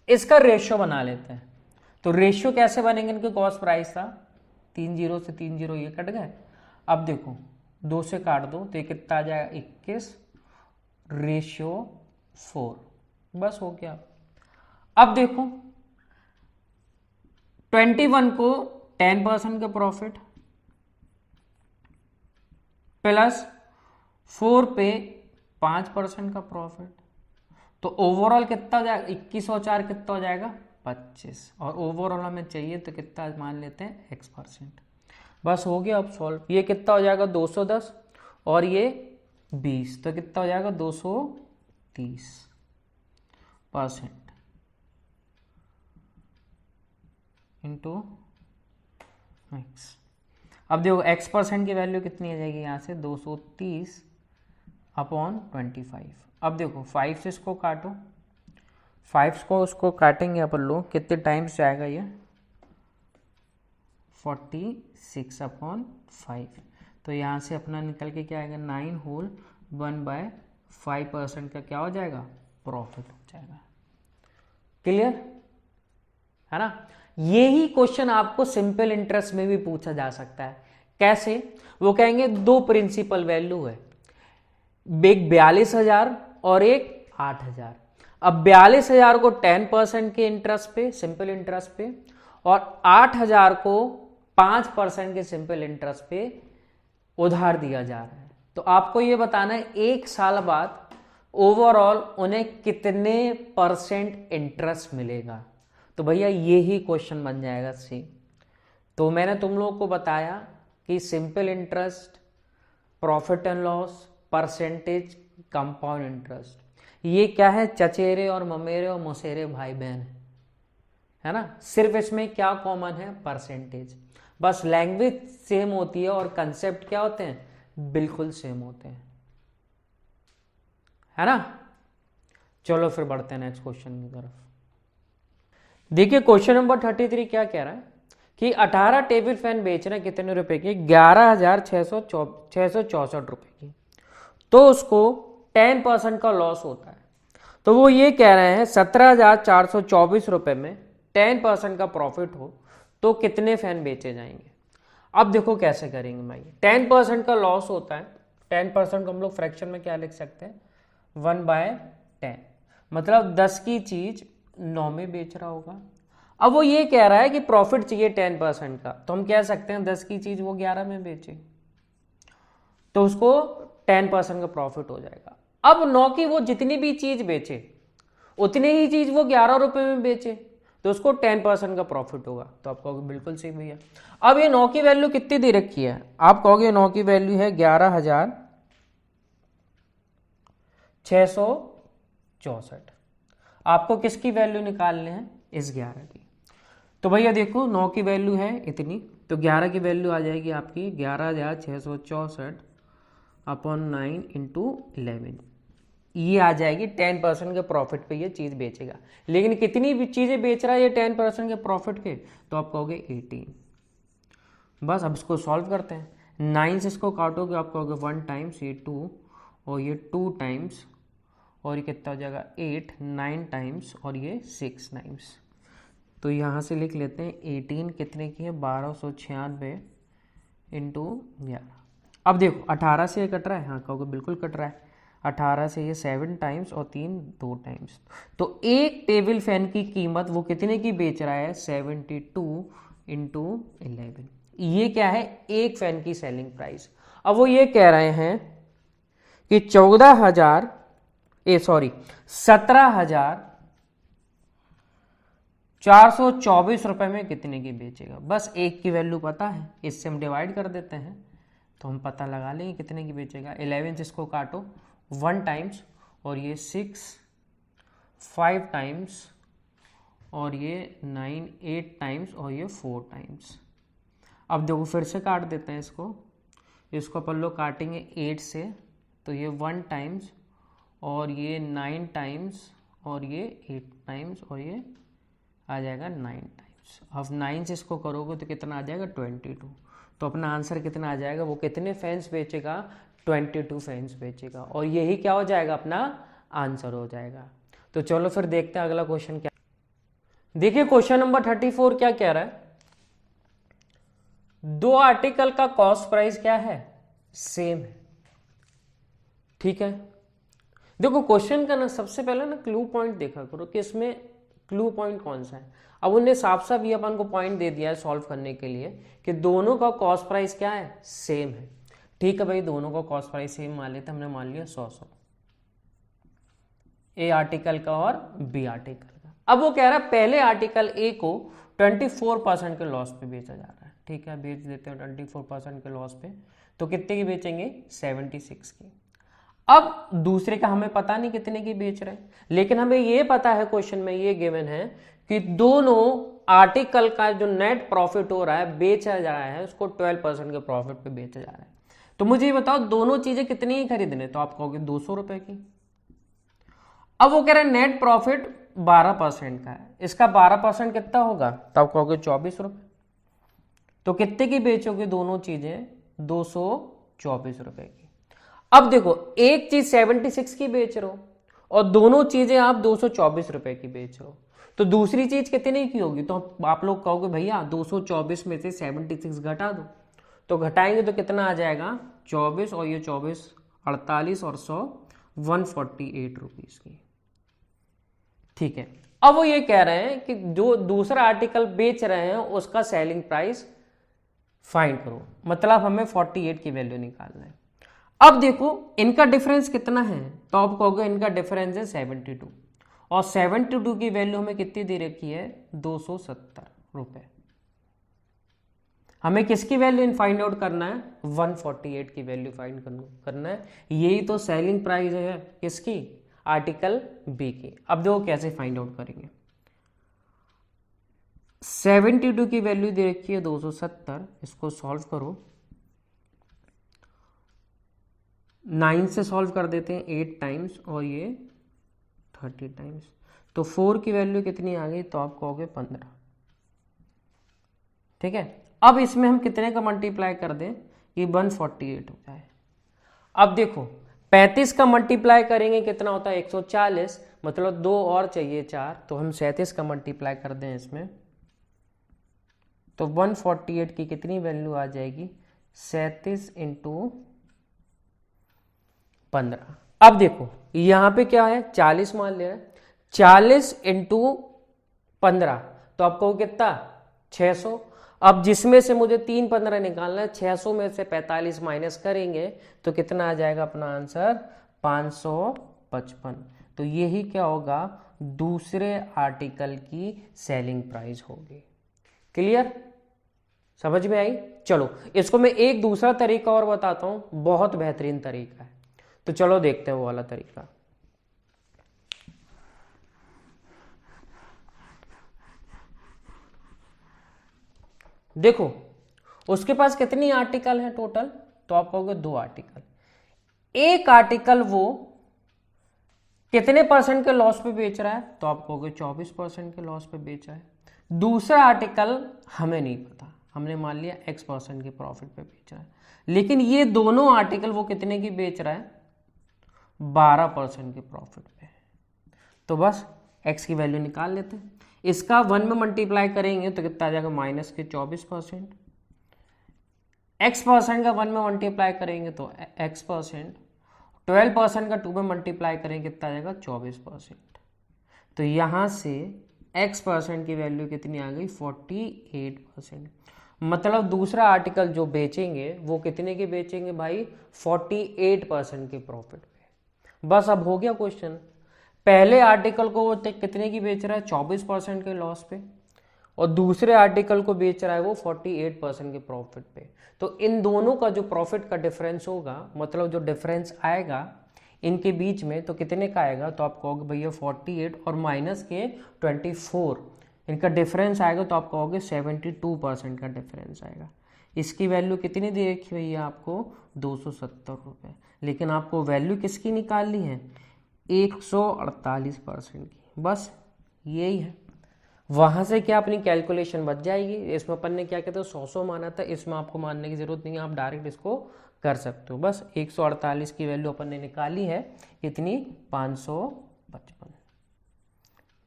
इसका रेशियो बना लेते हैं। तो रेशियो कैसे बनेंगे, इनके कॉस्ट प्राइस का 3 0 से 3 0 ये कट गए। अब देखो 2 से काट दो तो ये कितना आ जाएगा 21 रेशियो 4, बस हो गया। अब देखो 21 को 10% का प्रॉफिट प्लस 4 पे 5% का प्रॉफिट, तो ओवरऑल कितना हो जाएगा 21 और 4 कितना हो जाएगा 25, और ओवरऑल हमें चाहिए तो कितना मान लेते हैं x%। बस हो गया। अब सॉल्व, ये कितना हो जाएगा 210 और ये 20, तो कितना हो जाएगा 230% इंटू x। अब देखो x% की वैल्यू कितनी आ जाएगी यहाँ से 230/25। अब देखो 5 से इसको काटो, 5 को उसको काटेंगे अपन लोग, कितने टाइम्स जाएगा ये 46/5। तो यहाँ से अपना निकल के क्या आएगा 9 होल 1/5% का क्या हो जाएगा प्रॉफिट हो जाएगा। क्लियर है ना। यही क्वेश्चन आपको सिंपल इंटरेस्ट में भी पूछा जा सकता है। कैसे, वो कहेंगे 2 प्रिंसिपल वैल्यू है, एक 42,000 और एक 8,000। अब 42,000 को 10% के इंटरेस्ट पे, सिंपल इंटरेस्ट पे, और 8,000 को 5% के सिंपल इंटरेस्ट पे उधार दिया जा रहा है। तो आपको ये बताना है 1 साल बाद ओवरऑल उन्हें कितने % इंटरेस्ट मिलेगा। तो भैया यही क्वेश्चन बन जाएगा सेम। तो मैंने तुम लोगों को बताया कि simple interest, profit and loss, percentage, compound interest, ये क्या है, चचेरे और ममेरे और मौसेरे भाई बहन है ना। सिर्फ इसमें क्या कॉमन है, परसेंटेज। बस लैंग्वेज सेम होती है और कंसेप्ट क्या होते हैं, बिल्कुल सेम होते हैं, है ना। चलो फिर बढ़ते हैं नेक्स्ट क्वेश्चन की तरफ। देखिए क्वेश्चन नंबर 33 क्या कह रहा है कि 18 टेबल फैन बेच रहे हैं कितने रुपए की, 11,664 रुपए की, तो उसको 10% का लॉस होता है। तो वो ये कह रहे हैं 17,424 रुपए में 10% का प्रॉफिट हो तो कितने फैन बेचे जाएंगे। अब देखो कैसे करेंगे भाई, 10% का लॉस होता है, 10% को हम लोग फ्रैक्शन में क्या लिख सकते हैं, 1/10, मतलब 10 की चीज 9 में बेच रहा होगा। अब वो ये कह रहा है कि प्रॉफिट चाहिए 10% का, तो हम कह सकते हैं 10 की चीज वो 11 में बेचे तो उसको 10% का प्रॉफिट हो जाएगा। अब 9 की वो जितनी भी चीज बेचे उतनी ही चीज वो 11 रुपए में बेचे तो उसको 10% का प्रॉफिट होगा। तो आप कहोगे बिल्कुल सही भैया। अब ये 9 की वैल्यू कितनी दे रखी है, आप कहोगे 9 की वैल्यू है 11,664। आपको किसकी वैल्यू निकालने हैं, इस 11 की। तो भैया देखो 9 की वैल्यू है इतनी, तो 11 की वैल्यू आ जाएगी आपकी 11,664 अपॉन 9 इंटू 11, ये आ जाएगी 10% के प्रॉफिट पे ये चीज बेचेगा। लेकिन कितनी भी चीजें बेच रहा है ये 10% के प्रॉफिट के, तो आप कहोगे 18। बस अब इसको सॉल्व करते हैं, 9 से इसको काटोगे आप कहोगे 1 टाइम्स, ये 2 और ये 2 टाइम्स और ये कितना हो जाएगा 8, 9 टाइम्स और ये 6 टाइम्स। तो यहाँ से लिख लेते हैं 18 कितने की है 1296 इंटू 11। अब देखो 18 से ये कट रहा है, हाँ कहोगे बिल्कुल कट रहा है, 18 से ये 7 टाइम्स और 3 2 टाइम्स। तो एक टेबल फैन की कीमत वो कितने की बेच रहा है, 72 इंटू 11। ये क्या है, एक फैन की सेलिंग प्राइस। अब वो ये कह रहे हैं कि 17,424 रुपए में कितने की बेचेगा। बस एक की वैल्यू पता है, इससे हम डिवाइड कर देते हैं तो हम पता लगा लेंगे कितने की बेचेगा। 11 से इसको काटो 1 टाइम्स और ये 6 5 टाइम्स और ये 9 8 टाइम्स और ये 4 टाइम्स। अब देखो फिर से काट देते हैं इसको अपन लोग काटेंगे 8 से, तो ये 1 टाइम्स और ये 9 टाइम्स और ये 8 टाइम्स और ये आ जाएगा 9 टाइम्स। अब 9 से इसको करोगे तो कितना आ जाएगा 22। तो अपना आंसर कितना आ जाएगा, वो कितने फैंस बेचेगा, 22 फैंस बेचेगा, और यही क्या हो जाएगा, अपना आंसर हो जाएगा। तो चलो फिर देखते हैं अगला क्वेश्चन क्या। देखिए क्वेश्चन नंबर 34 क्या कह रहा है, दो आर्टिकल का कॉस्ट प्राइस क्या है, सेम है। ठीक है, देखो क्वेश्चन का ना सबसे पहले ना क्लू पॉइंट देखा करो कि इसमें क्लू पॉइंट कौन सा है। अब उन्हें साफ साफ ये अपन को पॉइंट दे दिया है सॉल्व करने के लिए कि दोनों का कॉस्ट प्राइस क्या है, सेम है। ठीक है भाई, दोनों का कॉस्ट प्राइस सेम मान लेते, हमने मान लिया 100 ए आर्टिकल का और बी आर्टिकल का। अब वो कह रहा है पहले आर्टिकल ए को 24% के लॉस पे बेचा जा रहा है। ठीक है, बेच देते हैं 24% के लॉस पे, तो कितने की बेचेंगे, 76 की। अब दूसरे का हमें पता नहीं कितने की बेच रहे हैं, लेकिन हमें ये पता है क्वेश्चन में ये गिवन है कि दोनों आर्टिकल का जो नेट प्रॉफिट हो रहा है, बेचा जा रहा है, उसको 12% के प्रॉफिट पे बेचा जा रहा है। तो मुझे ये बताओ दोनों चीजें कितनी ही खरीदने, तो आप कहोगे 200 रुपए की। अब वो कह रहे हैं नेट प्रॉफिट 12% का है, इसका 12% कितना होगा, तो आप कहोगे 24 रुपए। तो कितने की बेचोगे दोनों चीजें, 224 रुपए की। अब देखो एक चीज 76 की बेच रहे हो और दोनों चीजें आप 224 रुपए की बेच रहे हो, तो दूसरी चीज कितने की होगी, तो आप लोग कहोगे भैया 224 में से 76 घटा दो, तो घटाएंगे तो कितना आ जाएगा 24 और ये 24 48 और 100 148 रुपीज की। ठीक है, अब वो ये कह रहे हैं कि जो दूसरा आर्टिकल बेच रहे हैं उसका सेलिंग प्राइस फाइंड करो, मतलब हमें 48 की वैल्यू निकालना है। अब देखो इनका डिफरेंस कितना है, तो आप कहोगे इनका डिफरेंस है 72, और 72 की वैल्यू हमें कितनी दे रखी है, 270 रुपए। हमें किसकी वैल्यू फाइंड आउट करना है, 148 की वैल्यू फाइंड करना है। यही तो सेलिंग प्राइस है किसकी, आर्टिकल बी की। अब देखो कैसे फाइंड आउट करेंगे, 72 की वैल्यू दे रखी है 270, इसको सॉल्व करो 9 से सॉल्व कर देते हैं 8 टाइम्स और ये 30 टाइम्स, तो 4 की वैल्यू कितनी आ गई, तो आप कहोगे 15। ठीक है, अब इसमें हम कितने का मल्टीप्लाई कर दें, ये 148 हो जाए। अब देखो 35 का मल्टीप्लाई करेंगे कितना होता है 140, मतलब 2 और चाहिए 4, तो हम 37 का मल्टीप्लाई कर दें इसमें, तो 148 की कितनी वैल्यू आ जाएगी, 37 इंटू 15। अब देखो यहां पे क्या है 40 मान ले रहे हैं, 40 इंटू 15, तो आपको कितना 600। अब जिसमें से मुझे 3 15 निकालना है, 600 में से 45 माइनस करेंगे तो कितना आ जाएगा अपना आंसर 555। तो यही क्या होगा, दूसरे आर्टिकल की सेलिंग प्राइस होगी। क्लियर, समझ में आई। चलो इसको मैं एक दूसरा तरीका और बताता हूं, बहुत बेहतरीन तरीका है, तो चलो देखते हैं वो वाला तरीका। देखो उसके पास कितनी आर्टिकल है टोटल, तो आप कहोगे 2 आर्टिकल। एक आर्टिकल वो कितने परसेंट के लॉस पे बेच रहा है, तो आप कहोगे 24% के लॉस पे बेच रहा है। दूसरा आर्टिकल हमें नहीं पता, हमने मान लिया X% के प्रॉफिट पे बेच रहा है, लेकिन ये दोनों आर्टिकल वो कितने की बेच रहा है, 12% के प्रॉफिट पे। तो बस X की वैल्यू निकाल लेते हैं, इसका 1 में मल्टीप्लाई करेंगे तो कितना आ जाएगा माइनस के 24%, X% का 1 में मल्टीप्लाई करेंगे तो X%, 12% का 2 में मल्टीप्लाई करेंगे कितना आ जाएगा 24%। तो यहाँ से X% की वैल्यू कितनी आ गई 48%। मतलब दूसरा आर्टिकल जो बेचेंगे वो कितने के बेचेंगे भाई, 48% के प्रॉफिट पे। बस अब हो गया क्वेश्चन, पहले आर्टिकल को वो कितने की बेच रहा है 24% के लॉस पे, और दूसरे आर्टिकल को बेच रहा है वो 48% के प्रॉफिट पे। तो इन दोनों का जो प्रॉफिट का डिफरेंस होगा, मतलब जो डिफरेंस आएगा इनके बीच में, तो कितने का आएगा, तो आप कहोगे भैया 48 और माइनस के 24, इनका डिफरेंस आएगा तो आप कहोगे 72% का डिफरेंस आएगा। इसकी वैल्यू कितनी दे रखी भैया आपको 270 रुपये, लेकिन आपको वैल्यू किसकी निकालनी है 148% की। बस यही है, वहां से क्या अपनी कैलकुलेशन बच जाएगी। इसमें अपन ने क्या कहते हैं 100 माना था, इसमें आपको मानने की जरूरत नहीं है, आप डायरेक्ट इसको कर सकते हो। बस 148 की वैल्यू अपन ने निकाली है, कितनी 555।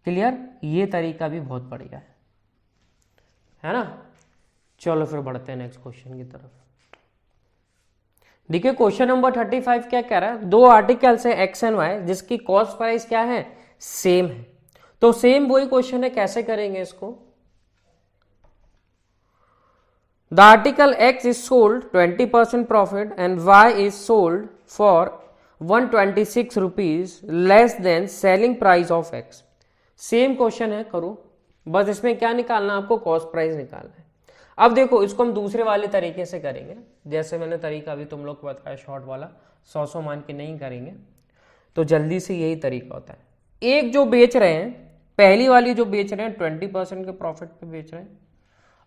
क्लियर, ये तरीका भी बहुत बढ़िया है ना। चलो फिर बढ़ते हैं नेक्स्ट क्वेश्चन की तरफ। देखिए क्वेश्चन नंबर 35 क्या कह रहा है, 2 आर्टिकल्स है X एंड Y जिसकी कॉस्ट प्राइस क्या है सेम है। तो सेम वही क्वेश्चन है, कैसे करेंगे इसको। The article X is sold 20% profit and Y is sold for 126 rupees less than selling price of X। Same question है, करो बस इसमें क्या निकालना है आपको, कॉस्ट प्राइस निकालना है। अब देखो इसको हम दूसरे वाले तरीके से करेंगे, जैसे मैंने तरीका अभी तुम लोग को बताया शॉर्ट वाला, 100 मान के नहीं करेंगे, तो जल्दी से यही तरीका होता है। एक जो बेच रहे हैं, पहली वाली जो बेच रहे हैं 20% के प्रॉफिट पे बेच रहे हैं,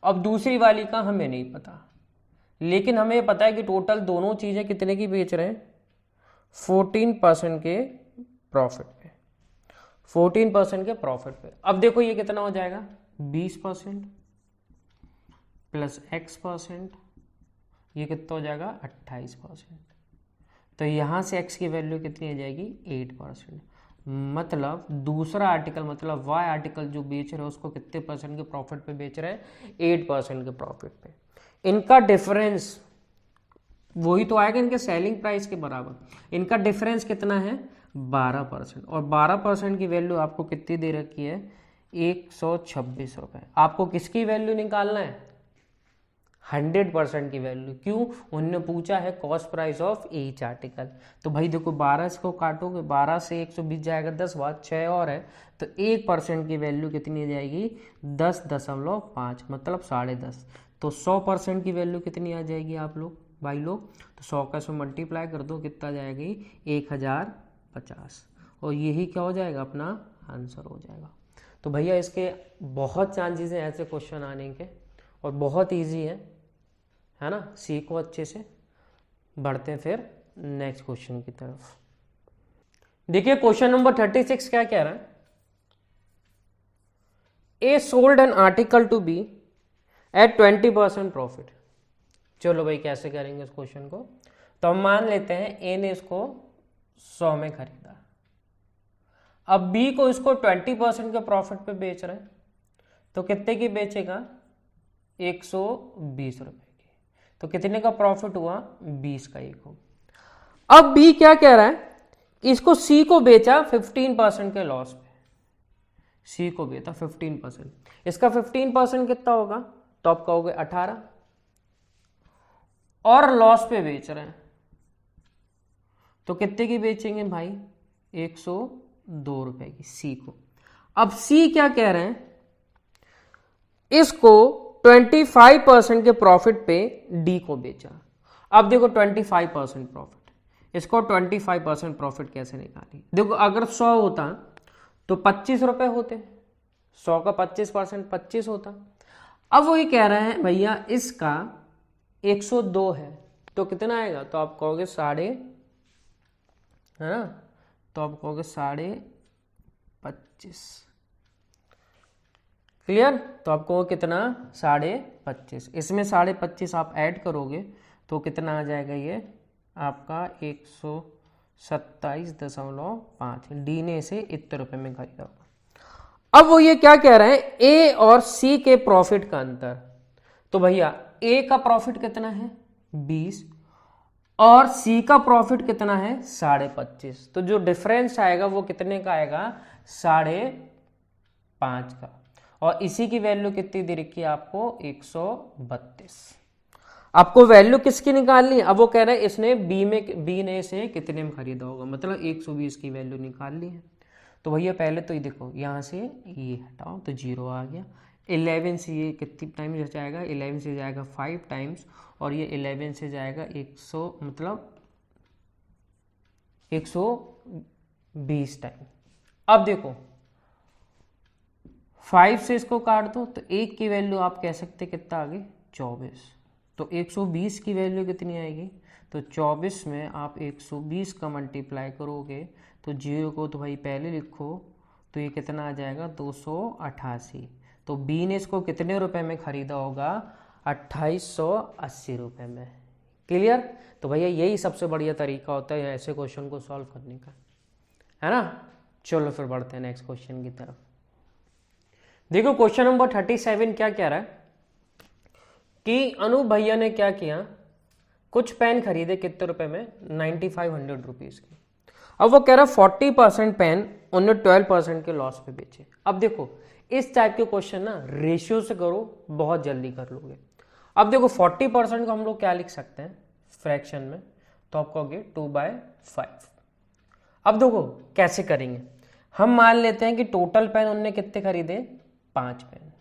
अब दूसरी वाली का हमें नहीं पता, लेकिन हमें पता है कि टोटल दोनों चीजें कितने की बेच रहे हैं 14% के प्रॉफिट पे, 14% के प्रॉफिट पे। अब देखो ये कितना हो जाएगा 20% प्लस X%, ये कितना हो जाएगा 28%। तो यहाँ से X की वैल्यू कितनी आ जाएगी 8%। मतलब दूसरा आर्टिकल, मतलब Y आर्टिकल जो बेच रहे हैं उसको कितने परसेंट के प्रॉफिट पे बेच रहे हैं 8% के प्रॉफिट पे। इनका डिफरेंस वही तो आएगा इनके सेलिंग प्राइस के बराबर। इनका डिफरेंस कितना है 12%, और 12% की वैल्यू आपको कितनी दे रखी है 126 रुपये। आपको किसकी वैल्यू निकालना है 100% की वैल्यू। क्यों, उन्होंने पूछा है cost price of each article. तो भाई देखो 12 इसको काटोगे, 12 से 120 जाएगा 10 बात 6 और है, तो 1% की वैल्यू कितनी जाएगी 10.5, मतलब 10.5। तो 100% की वैल्यू कितनी आ जाएगी आप लोग भाई लोग, तो 100 का इसमें मल्टीप्लाई कर दो, कितना जाएगी 1050, और यही क्या हो जाएगा अपना आंसर हो जाएगा। तो भैया इसके बहुत चांसेस हैं ऐसे क्वेश्चन आने के, और बहुत ईजी है ना, सीखो अच्छे से। बढ़ते हैं फिर नेक्स्ट क्वेश्चन की तरफ। देखिए क्वेश्चन नंबर 36 क्या कह रहा है, A sold an article to B at 20% प्रॉफिट। चलो भाई कैसे करेंगे इस क्वेश्चन को, तो हम मान लेते हैं ए ने इसको 100 में खरीदा, अब बी को इसको 20% के प्रॉफिट पे बेच रहे हैं, तो कितने की बेचेगा, 120 रुपए की, तो कितने का प्रॉफिट हुआ, 20 का एक हो। अब बी क्या कह रहा है, इसको सी को बेचा 15% के लॉस पे, सी को बेचा 15%, इसका 15% कितना होगा, तो आप कहोगे 18, और लॉस पे बेच रहे हैं, तो कितने की बेचेंगे भाई, 102 रुपए की सी को। अब सी क्या कह रहे हैं, इसको 25% के प्रॉफिट पे डी को बेचा। अब देखो 25% प्रॉफिट, इसको 25% प्रॉफिट कैसे निकाली, देखो अगर 100 होता तो 25 रुपए होते, 100 का 25% 25 होता। अब वो ये कह रहे हैं भैया इसका 102 है, तो कितना आएगा, तो आप कहोगे साढ़े, है ना, तो आप कहोगे 25.5, क्लियर, तो आपको कितना 25.5, इसमें 25.5 आप ऐड करोगे तो कितना आ जाएगा, ये आपका 127.5, डी ने इसे इतने रुपए में खरीदा होगा। अब वो ये क्या कह रहे हैं, ए और सी के प्रॉफिट का अंतर, तो भैया ए का प्रॉफिट कितना है 20 और सी का प्रॉफिट कितना है 25.5, तो जो डिफरेंस आएगा वो कितने का आएगा, 5.5 का, और इसी की वैल्यू कितनी दे रखी है आपको, 132। आपको वैल्यू किसकी निकालनी है, अब वो कह रहे हैं इसने बी ने इसे कितने में खरीदा होगा, मतलब 120 की वैल्यू निकालनी है। तो भैया पहले तो ये देखो यहाँ से ये हटाओ तो 0 आ गया, 11 से ये कितनी टाइम्स जाएगा, 11 से जाएगा 5 टाइम्स, और ये 11 से जाएगा 100, मतलब 120 टाइम। अब देखो 5 से इसको काट दो तो 1 की वैल्यू आप कह सकते कितना आ गई, 24, तो 120 की वैल्यू कितनी आएगी, तो 24 में आप 120 का मल्टीप्लाई करोगे तो 0 को तो भाई पहले लिखो, तो ये कितना आ जाएगा 288, तो बी ने इसको कितने रुपए में खरीदा होगा, 2880 रुपए में। क्लियर, तो भैया यही सबसे बढ़िया तरीका होता है ऐसे क्वेश्चन को सॉल्व करने का, है ना। चलो फिर बढ़ते हैं नेक्स्ट क्वेश्चन की तरफ। देखो क्वेश्चन नंबर 37 क्या कह रहा है कि अनु भैया ने क्या किया, कुछ पेन खरीदे कितने रुपए में, 9500 रुपीज की। अब वो कह रहा है 40% पेन उन्होंने 12% के लॉस पे बेचे। अब देखो इस टाइप के क्वेश्चन ना रेशियो से करो, बहुत जल्दी कर लोगे। अब देखो 40% को हम लोग क्या लिख सकते हैं फ्रैक्शन में, तो आप कहोगे 2/5। अब देखो कैसे करेंगे, हम मान लेते हैं कि टोटल पेन उन्होंने कितने खरीदे, 5 पेन,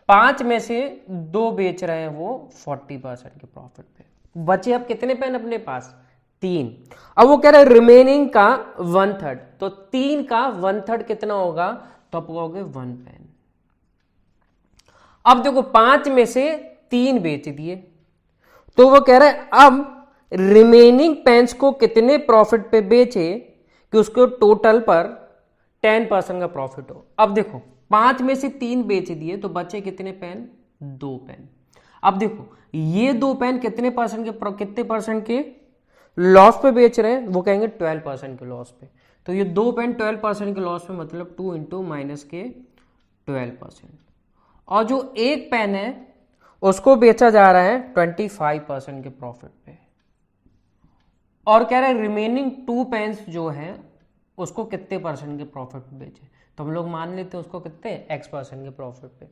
5 में से 2 बेच रहे हैं वो 40% के प्रॉफिट पे, बचे अब कितने पेन अपने पास, 3। अब वो कह रहे हैं रिमेनिंग का 1/3, तो 3 का 1/3 कितना होगा, तो आप कहोगे 1 पेन। अब देखो 5 में से 3 बेच दिए, तो वो कह रहा है अब रिमेनिंग पेन्स को कितने प्रॉफिट पे बेचे कि उसको टोटल पर 10% का प्रॉफिट हो। अब देखो 5 में से 3 बेच दिए तो बचे कितने पेन, 2 पेन। अब देखो ये 2 पेन कितने परसेंट के लॉस पे बेच रहे हैं, वो कहेंगे 12% के लॉस पे, तो ये 2 पेन 12% के लॉस पे, मतलब 2 इंटू माइनस के 12%, और जो एक पेन है उसको बेचा जा रहा है 25% के प्रॉफिट पे, और कह रहे हैं रिमेनिंग 2 पेन्स जो है उसको कितने परसेंट के प्रॉफिट पे बेचे, तो हम लोग मान लेते हैं उसको कितने X% के प्रॉफिट पे,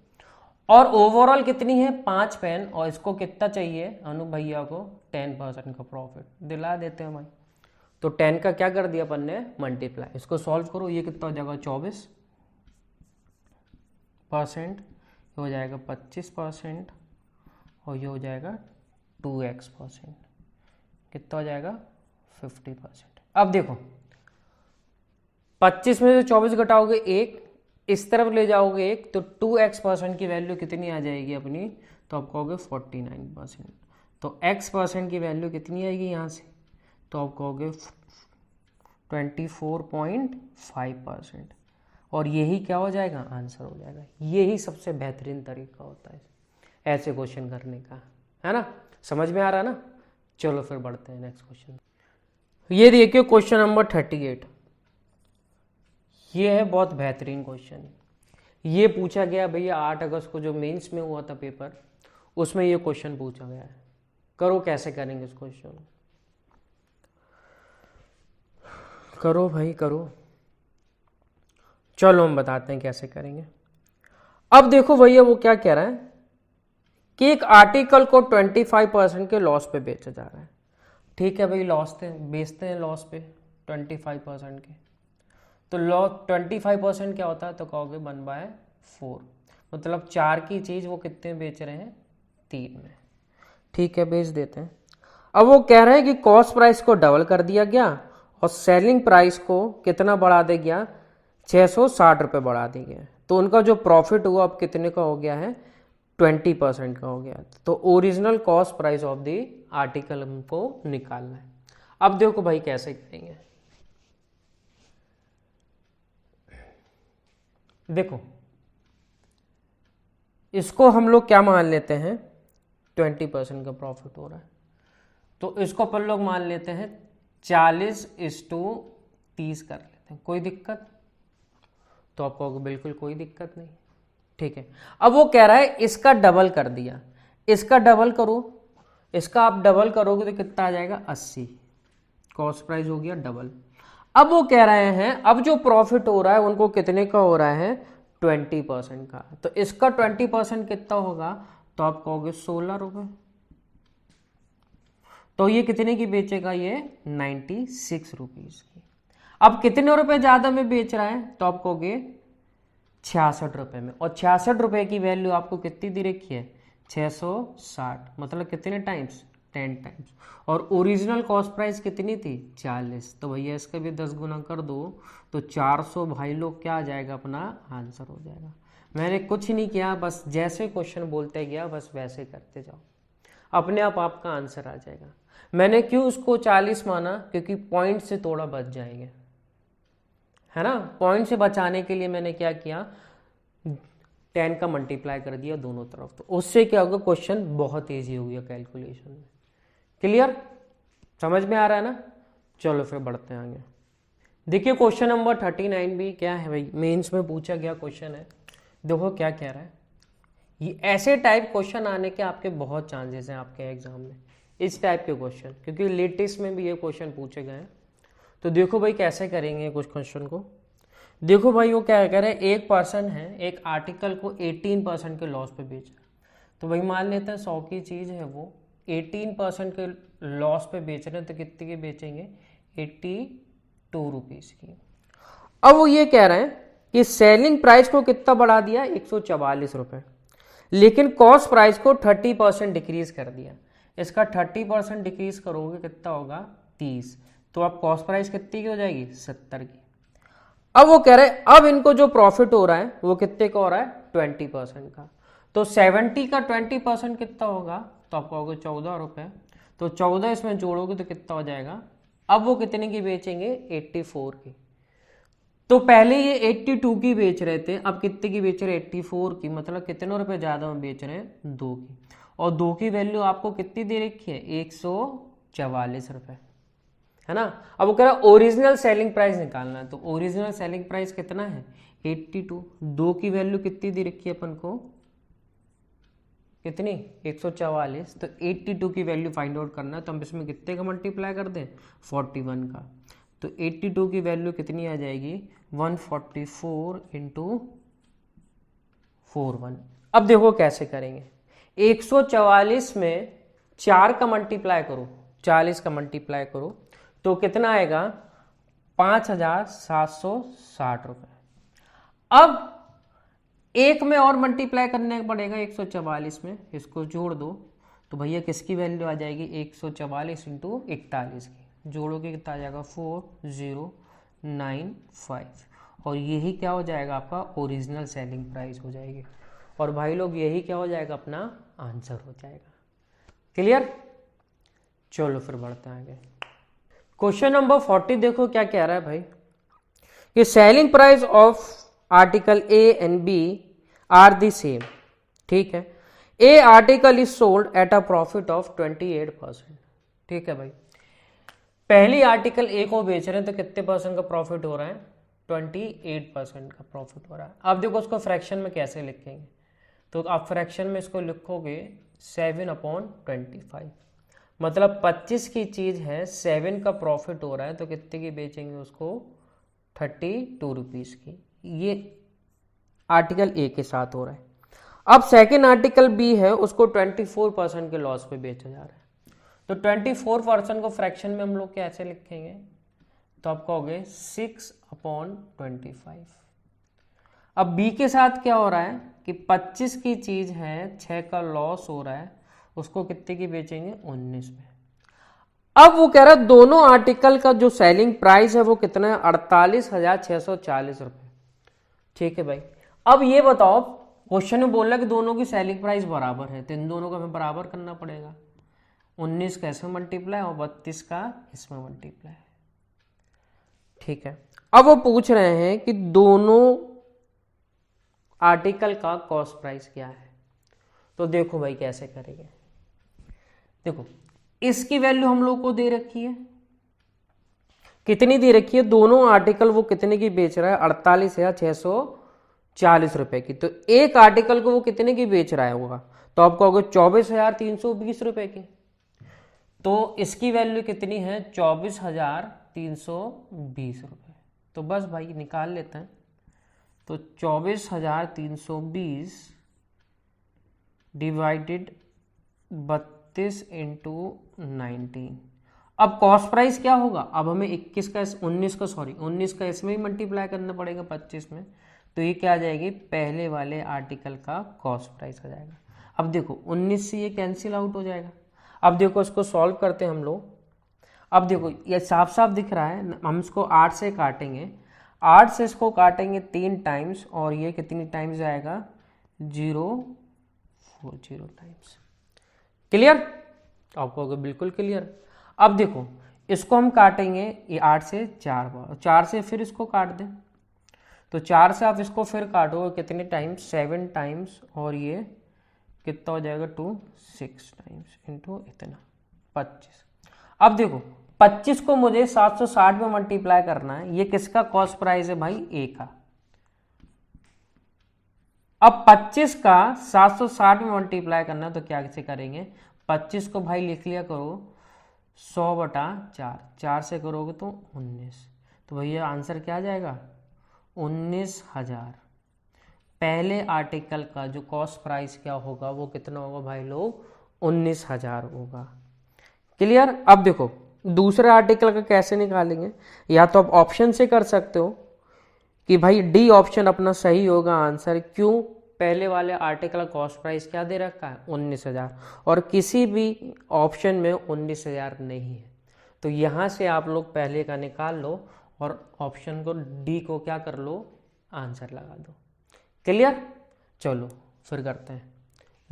और ओवरऑल कितनी है 5 पेन, और इसको कितना चाहिए अनु भैया को 10% का प्रॉफिट, दिला देते हैं भाई। तो 10 का क्या कर दिया अपन ने मल्टीप्लाई, इसको सॉल्व करो, ये कितना हो जाएगा 24%, हो जाएगा 25%, और ये हो जाएगा 2x%, कितना हो जाएगा 50%। अब देखो 25 में से 24 घटाओगे 1, इस तरफ ले जाओगे 1, तो 2x% की वैल्यू कितनी आ जाएगी अपनी, तो आप कहोगे 49%, तो x% की वैल्यू कितनी आएगी यहाँ से, तो आप कहोगे 24.5%, और यही क्या हो जाएगा, आंसर हो जाएगा। यही सबसे बेहतरीन तरीका होता है ऐसे क्वेश्चन करने का, है ना। समझ में आ रहा है ना। चलो फिर बढ़ते हैं नेक्स्ट क्वेश्चन। ये देखिए क्वेश्चन नंबर 38। ये है बहुत बेहतरीन क्वेश्चन। ये पूछा गया भैया 8 अगस्त को जो मेंस में हुआ था पेपर, उसमें ये क्वेश्चन पूछा गया है। करो कैसे करेंगे इस क्वेश्चन, करो भाई करो। चलो हम बताते हैं कैसे करेंगे। अब देखो भैया वो क्या कह रहा है कि एक आर्टिकल को 25% के लॉस पे बेचा जा रहा है। ठीक है भाई, बेचते हैं लॉस पे 25% के। तो लॉस 25% क्या होता है, तो कहोगे 1/4, मतलब 4 की चीज वो कितने बेच रहे हैं, 3 में। ठीक है, बेच देते हैं। अब वो कह रहे हैं कि कॉस्ट प्राइस को डबल कर दिया गया और सेलिंग प्राइस को कितना बढ़ा दिया गया, 660 रुपये बढ़ा दिए गए। तो उनका जो प्रॉफिट हुआ अब कितने का हो गया है, 20% का हो गया। तो original cost price of the article हमको निकालना है। अब देखो भाई कैसे करेंगे। देखो इसको हम लोग क्या मान लेते हैं, 20% का प्रॉफिट हो रहा है, तो इसको अपन लोग मान लेते हैं 40:30 कर लेते हैं। कोई दिक्कत, तो आप कहोगे बिल्कुल कोई दिक्कत नहीं। ठीक है, अब वो कह रहा है इसका डबल कर दिया, इसका डबल करो, इसका आप डबल करोगे तो कितना आ जाएगा, 80। कॉस्ट प्राइस हो गया डबल। अब वो कह रहे हैं अब जो प्रॉफिट हो रहा है उनको कितने का हो रहा है, 20% का। तो इसका 20% कितना होगा, तो आप कहोगे 16 रुपये। तो ये कितने की बेचेगा, ये 96 रुपीज की। अब कितने रुपए ज्यादा में बेच रहा है, तो आप कहोगे 66 रुपए में। और 66 रुपए की वैल्यू आपको कितनी दे रखी है, 660, मतलब कितने टाइम्स, 10 टाइम्स। और ओरिजिनल कॉस्ट प्राइस कितनी थी, 40। तो भैया इसका भी 10 गुना कर दो, तो 400 भाई लोग क्या आ जाएगा, अपना आंसर हो जाएगा। मैंने कुछ नहीं किया, बस जैसे क्वेश्चन बोलते गया बस वैसे करते जाओ, अपने आप आपका आंसर आ जाएगा। मैंने क्यों उसको 40 माना, क्योंकि पॉइंट से थोड़ा बच जाएंगे, है ना। पॉइंट से बचाने के लिए मैंने क्या किया, 10 का मल्टीप्लाई कर दिया दोनों तरफ, तो उससे क्या होगा, क्वेश्चन बहुत ईजी हो गया कैलकुलेशन में। क्लियर, समझ में आ रहा है ना। चलो फिर बढ़ते हैं आगे। देखिए क्वेश्चन नंबर 39 भी क्या है भाई, मेंस में पूछा गया क्वेश्चन है। देखो क्या कह रहा है, ये ऐसे टाइप क्वेश्चन आने के आपके बहुत चांसेस हैं आपके एग्जाम में, इस टाइप के क्वेश्चन, क्योंकि लेटेस्ट में भी ये क्वेश्चन पूछे गए हैं। तो देखो भाई कैसे करेंगे कुछ क्वेश्चन को। देखो भाई वो क्या कह रहे हैं, एक पर्सन है एक आर्टिकल को 18% के लॉस पे बेच रहा है। तो भाई मान लेते हैं 100 की चीज़ है, वो 18% के लॉस पे बेच रहे हैं, तो कितने की बेचेंगे, 82 रुपीज़ की। अब वो ये कह रहे हैं कि सेलिंग प्राइस को कितना बढ़ा दिया, 144 रुपये, लेकिन कॉस्ट प्राइस को 30% डिक्रीज कर दिया। इसका 30% डिक्रीज करोगे कितना होगा, 30। तो अब कॉस्ट प्राइस कितनी की हो जाएगी, 70 की। अब वो कह रहे हैं अब इनको जो प्रॉफिट हो रहा है वो कितने का हो रहा है, 20% का। तो 70 का 20% कितना होगा, तो आप कहोगे 14 रुपये। तो 14 इसमें जोड़ोगे तो कितना हो जाएगा। अब वो कितने की बेचेंगे, 84 की। तो पहले ये 82 की बेच रहे थे, अब कितने की बेच रहे हैं, 84 की, मतलब कितने रुपए ज्यादा में बेच रहे हैं, 2 की। और 2 की वैल्यू आपको कितनी दे रखी है, 144 रुपए, है ना। अब वो कह रहा है ओरिजिनल सेलिंग प्राइस निकालना है, तो ओरिजिनल सेलिंग प्राइस कितना है, 82। 2 की वैल्यू कितनी दे रखी है अपन को, कितनी, 144। तो 82 की वैल्यू फाइंड आउट करना है, तो हम इसमें कितने का मल्टीप्लाई कर दें, 41 का। तो 82 की वैल्यू कितनी आ जाएगी, 144 इंटू 41। अब देखो कैसे करेंगे, 144 में 4 का मल्टीप्लाई करो, 40 का मल्टीप्लाई करो, तो कितना आएगा, 5760 रुपये। अब एक में और मल्टीप्लाई करने पड़ेगा 144 में, इसको जोड़ दो, तो भैया किसकी वैल्यू आ जाएगी, 144 इंटू 41 की। जोड़ोगे कितना आ जाएगा, 4095। और यही क्या हो जाएगा, आपका ओरिजिनल सेलिंग प्राइस हो जाएगी। और भाई लोग यही क्या हो जाएगा, अपना आंसर हो जाएगा। क्लियर, चलो फिर बढ़ते हैं आगे। क्वेश्चन नंबर 40 देखो क्या कह रहा है भाई कि selling price of article A and B are the same. ठीक है, A article is sold at a profit of 28%। ठीक है भाई, पहली आर्टिकल ए को बेच रहे हैं तो कितने परसेंट का प्रॉफिट हो रहा है? 28% का प्रॉफिट हो रहा है। अब देखो उसको फ्रैक्शन में कैसे लिखेंगे, तो आप फ्रैक्शन में इसको लिखोगे 7/25, मतलब 25 की चीज है, 7 का प्रॉफिट हो रहा है तो कितने की बेचेंगे उसको? 32 रुपीज की। ये आर्टिकल ए के साथ हो रहा है। अब सेकेंड आर्टिकल बी है, उसको 24% के लॉस पे बेचा जा रहा है, तो 24% को फ्रैक्शन में हम लोग कैसे लिखेंगे? तो आप कहोगे 6/25। अब बी के साथ क्या हो रहा है कि 25 की चीज है, 6 का लॉस हो रहा है, उसको कितने की बेचेंगे? 19 में। अब वो कह रहा है दोनों आर्टिकल का जो सेलिंग प्राइस है वो कितना है? 48,640 रुपए। ठीक है भाई, अब ये बताओ, क्वेश्चन में बोल रहा है कि दोनों की सेलिंग प्राइस बराबर है, तो इन दोनों का हमें बराबर करना पड़ेगा। 19 का इसमें मल्टीप्लाई और 32 का इसमें मल्टीप्लाई। ठीक है, अब वो पूछ रहे हैं कि दोनों आर्टिकल का कॉस्ट प्राइस क्या है। तो देखो भाई कैसे करेंगे, देखो इसकी वैल्यू हम लोग को दे रखी है, कितनी दे रखी है? दोनों आर्टिकल वो कितने की बेच रहा है? 48,640 रुपए की। तो एक आर्टिकल को वो कितने की बेच रहा है होगा? तो आप कहोगे 24,320 रुपए की। तो इसकी वैल्यू कितनी है? 24,320 रुपए। तो बस भाई निकाल लेते हैं, तो 24,320 डिवाइडेड 32 इंटू 19। अब कॉस्ट प्राइस क्या होगा? अब हमें 19 का इसमें ही मल्टीप्लाई करना पड़ेगा 25 में, तो ये क्या आ जाएगी? पहले वाले आर्टिकल का कॉस्ट प्राइस आ जाएगा। अब देखो 19 से ये कैंसिल आउट हो जाएगा। अब देखो इसको सॉल्व करते हैं हम लोग। अब देखो ये साफ साफ दिख रहा है, हम इसको 8 से काटेंगे, 8 से इसको काटेंगे 3 टाइम्स, और ये कितनी टाइम्स आएगा? 040 टाइम्स। क्लियर? आप कहोगे बिल्कुल क्लियर। अब देखो इसको हम काटेंगे, ये 8 से 4 बार, 4 से फिर इसको काट दें, तो 4 से आप इसको फिर काटोगे कितने टाइम्स? 7 टाइम्स, और ये कितना हो जाएगा? 6 टाइम्स इंटू इतना 25। अब देखो 25 को मुझे 760 में मल्टीप्लाई करना है, ये किसका कॉस्ट प्राइस है भाई? ए का। अब 25 का 760 में मल्टीप्लाई करना है, तो क्या कैसे करेंगे? 25 को भाई लिख लिया करो 100/4, 4 से करोगे तो 19, तो भैया आंसर क्या आ जाएगा? 19,000। पहले आर्टिकल का जो कॉस्ट प्राइस क्या होगा वो कितना होगा भाई लोग? 19,000 होगा। क्लियर? अब देखो दूसरे आर्टिकल का कैसे निकालेंगे, या तो आप ऑप्शन से कर सकते हो कि भाई डी ऑप्शन अपना सही होगा आंसर। क्यों? पहले वाले आर्टिकल का कॉस्ट प्राइस क्या दे रखा है? 19,000, और किसी भी ऑप्शन में 19,000 नहीं है, तो यहां से आप लोग पहले का निकाल लो और ऑप्शन को डी को क्या कर लो? आंसर लगा दो। क्लियर? चलो फिर करते हैं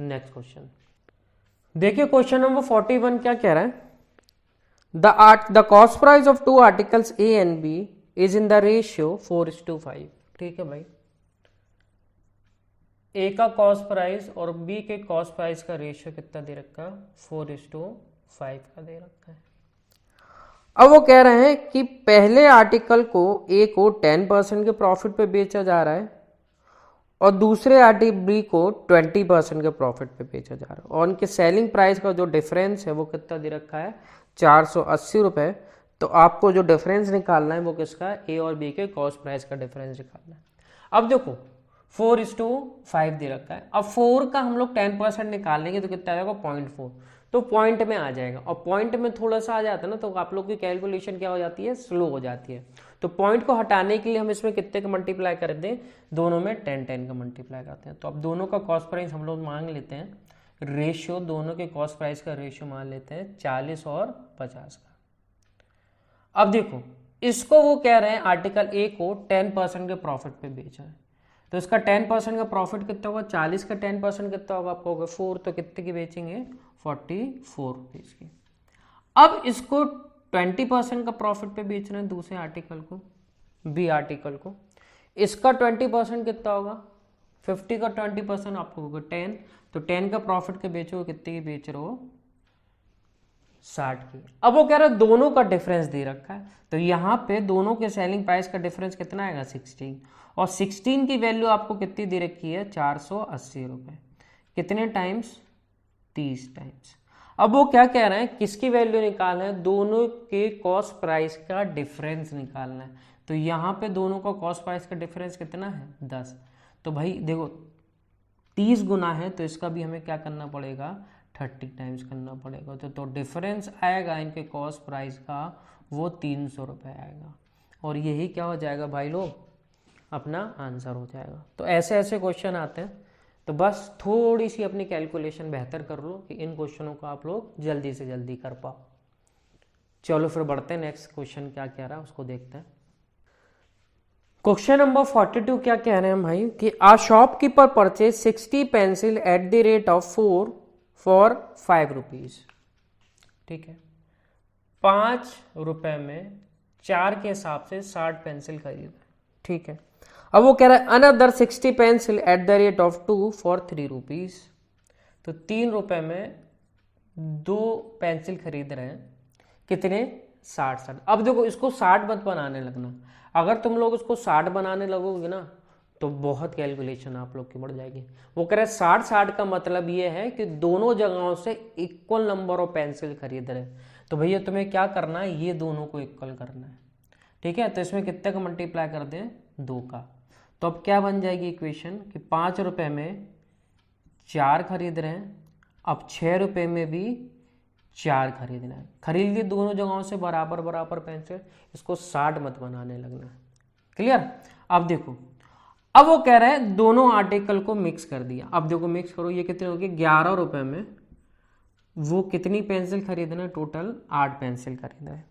नेक्स्ट क्वेश्चन। देखिए क्वेश्चन नंबर 41 क्या कह रहा है? The cost price of 2 articles A and B is in the ratio 4:5। ठीक है भाई, ए का कॉस्ट प्राइस और बी के कॉस्ट प्राइस का रेशियो कितना दे रखा है? 4:5 का दे रखा है। अब वो कह रहे हैं कि पहले आर्टिकल को ए को 10% के प्रॉफिट पे बेचा जा रहा है, और दूसरे आर्टिकल बी को 20% के प्रॉफिट पे बेचा जा रहा है, और उनके सेलिंग प्राइस का जो डिफरेंस है वो कितना दे रखा है? 480 रुपये। तो आपको जो डिफरेंस निकालना है वो किसका? ए और बी के कॉस्ट प्राइस का डिफरेंस निकालना है। अब देखो 4:5 दे रखा है, अब 4 का हम लोग 10% निकालेंगे तो कितना आएगा? 0.4, तो पॉइंट में आ जाएगा, और पॉइंट में थोड़ा सा आ जाता है ना तो आप लोग की कैलकुलेशन क्या हो जाती है? स्लो हो जाती है। तो पॉइंट को हटाने के लिए हम इसमें कितने का मल्टीप्लाई कर दें? दोनों में 10 का मल्टीप्लाई करते हैं। तो अब दोनों का कॉस्ट प्राइस हम लोग मांग लेते हैं, रेशियो दोनों के कॉस्ट प्राइस का रेशियो मान लेते हैं 40 और 50 का। अब देखो इसको वो कह रहे हैं आर्टिकल ए को 10% के प्रॉफिट पे बेचा है, तो इसका 10% का प्रॉफिट कितना होगा? 40 का 10% कितना होगा? आपको होगा 4, तो कितने की बेचेंगे? 44 रुपीज की। अब इसको 20% का प्रॉफिट पे बेच रहे हैं दूसरे आर्टिकल को, बी आर्टिकल को। इसका 20% कितना होगा, 50 का 20% आपको होगा 10, तो 10 का प्रॉफिट के बेचोगे कितने की बेच रहे हो, 60 की। अब वो कह रहा है दोनों का डिफरेंस दे रखा है, तो यहाँ पे दोनों के सेलिंग प्राइस का डिफरेंस कितना आएगा, 16, और 16 की वैल्यू आपको कितनी दे रखी है, 480 रुपये। कितने टाइम्स, 30 टाइम्स। अब वो क्या कह रहे हैं, किसकी वैल्यू निकालना है, दोनों के कॉस्ट प्राइस का डिफरेंस निकालना है। तो यहाँ पे दोनों का कॉस्ट प्राइस का डिफरेंस कितना है, 10। तो भाई देखो 30 गुना है, तो इसका भी हमें क्या करना पड़ेगा, 30 टाइम्स करना पड़ेगा। तो डिफरेंस आएगा इनके कॉस्ट प्राइस का, वो 300 रुपये आएगा, और यही क्या हो जाएगा भाई लोग, अपना आंसर हो जाएगा। तो ऐसे ऐसे क्वेश्चन आते हैं, तो बस थोड़ी सी अपनी कैलकुलेशन बेहतर कर लो कि इन क्वेश्चनों को आप लोग जल्दी से जल्दी कर पाओ। चलो फिर बढ़ते हैं, नेक्स्ट क्वेश्चन क्या कह रहा है उसको देखते हैं। क्वेश्चन नंबर 42 क्या कह रहे हैं भाई कि a shopkeeper purchase 60 pencil at the rate of 4 for 5 rupees. ठीक है, 5 रुपए में 4 के हिसाब से 60 पेंसिल खरीद। ठीक है, अब वो कह रहा है another 60 pencil at the rate of 2 for 3 rupees. तो 3 रुपए में 2 पेंसिल खरीद रहे हैं, कितने, 60। अब देखो इसको 60 मत बनाने लगना, अगर तुम लोग इसको 60 बनाने लगोगे ना तो बहुत कैलकुलेशन आप लोग की बढ़ जाएगी। वो कह रहे हैं 60 का मतलब ये है कि दोनों जगहों से इक्वल नंबर ऑफ पेंसिल खरीद रहे हैं। तो भैया तुम्हें क्या करना है, ये दोनों को इक्वल करना है। ठीक है, तो इसमें कितने का मल्टीप्लाई कर दें, 2 का। तो अब क्या बन जाएगी इक्वेशन कि 5 रुपए में 4 खरीद रहे हैं, अब 6 रुपए में भी 4 खरीदना है। खरीद लिए दोनों जगहों से बराबर बराबर पेंसिल, इसको 60 मत बनाने लगना। क्लियर। अब देखो, अब वो कह रहे हैं दोनों आर्टिकल को मिक्स कर दिया। अब देखो मिक्स करो, ये कितने हो गए, 11 रुपए में वो कितनी पेंसिल खरीदना है, टोटल 8 पेंसिल खरीदना है।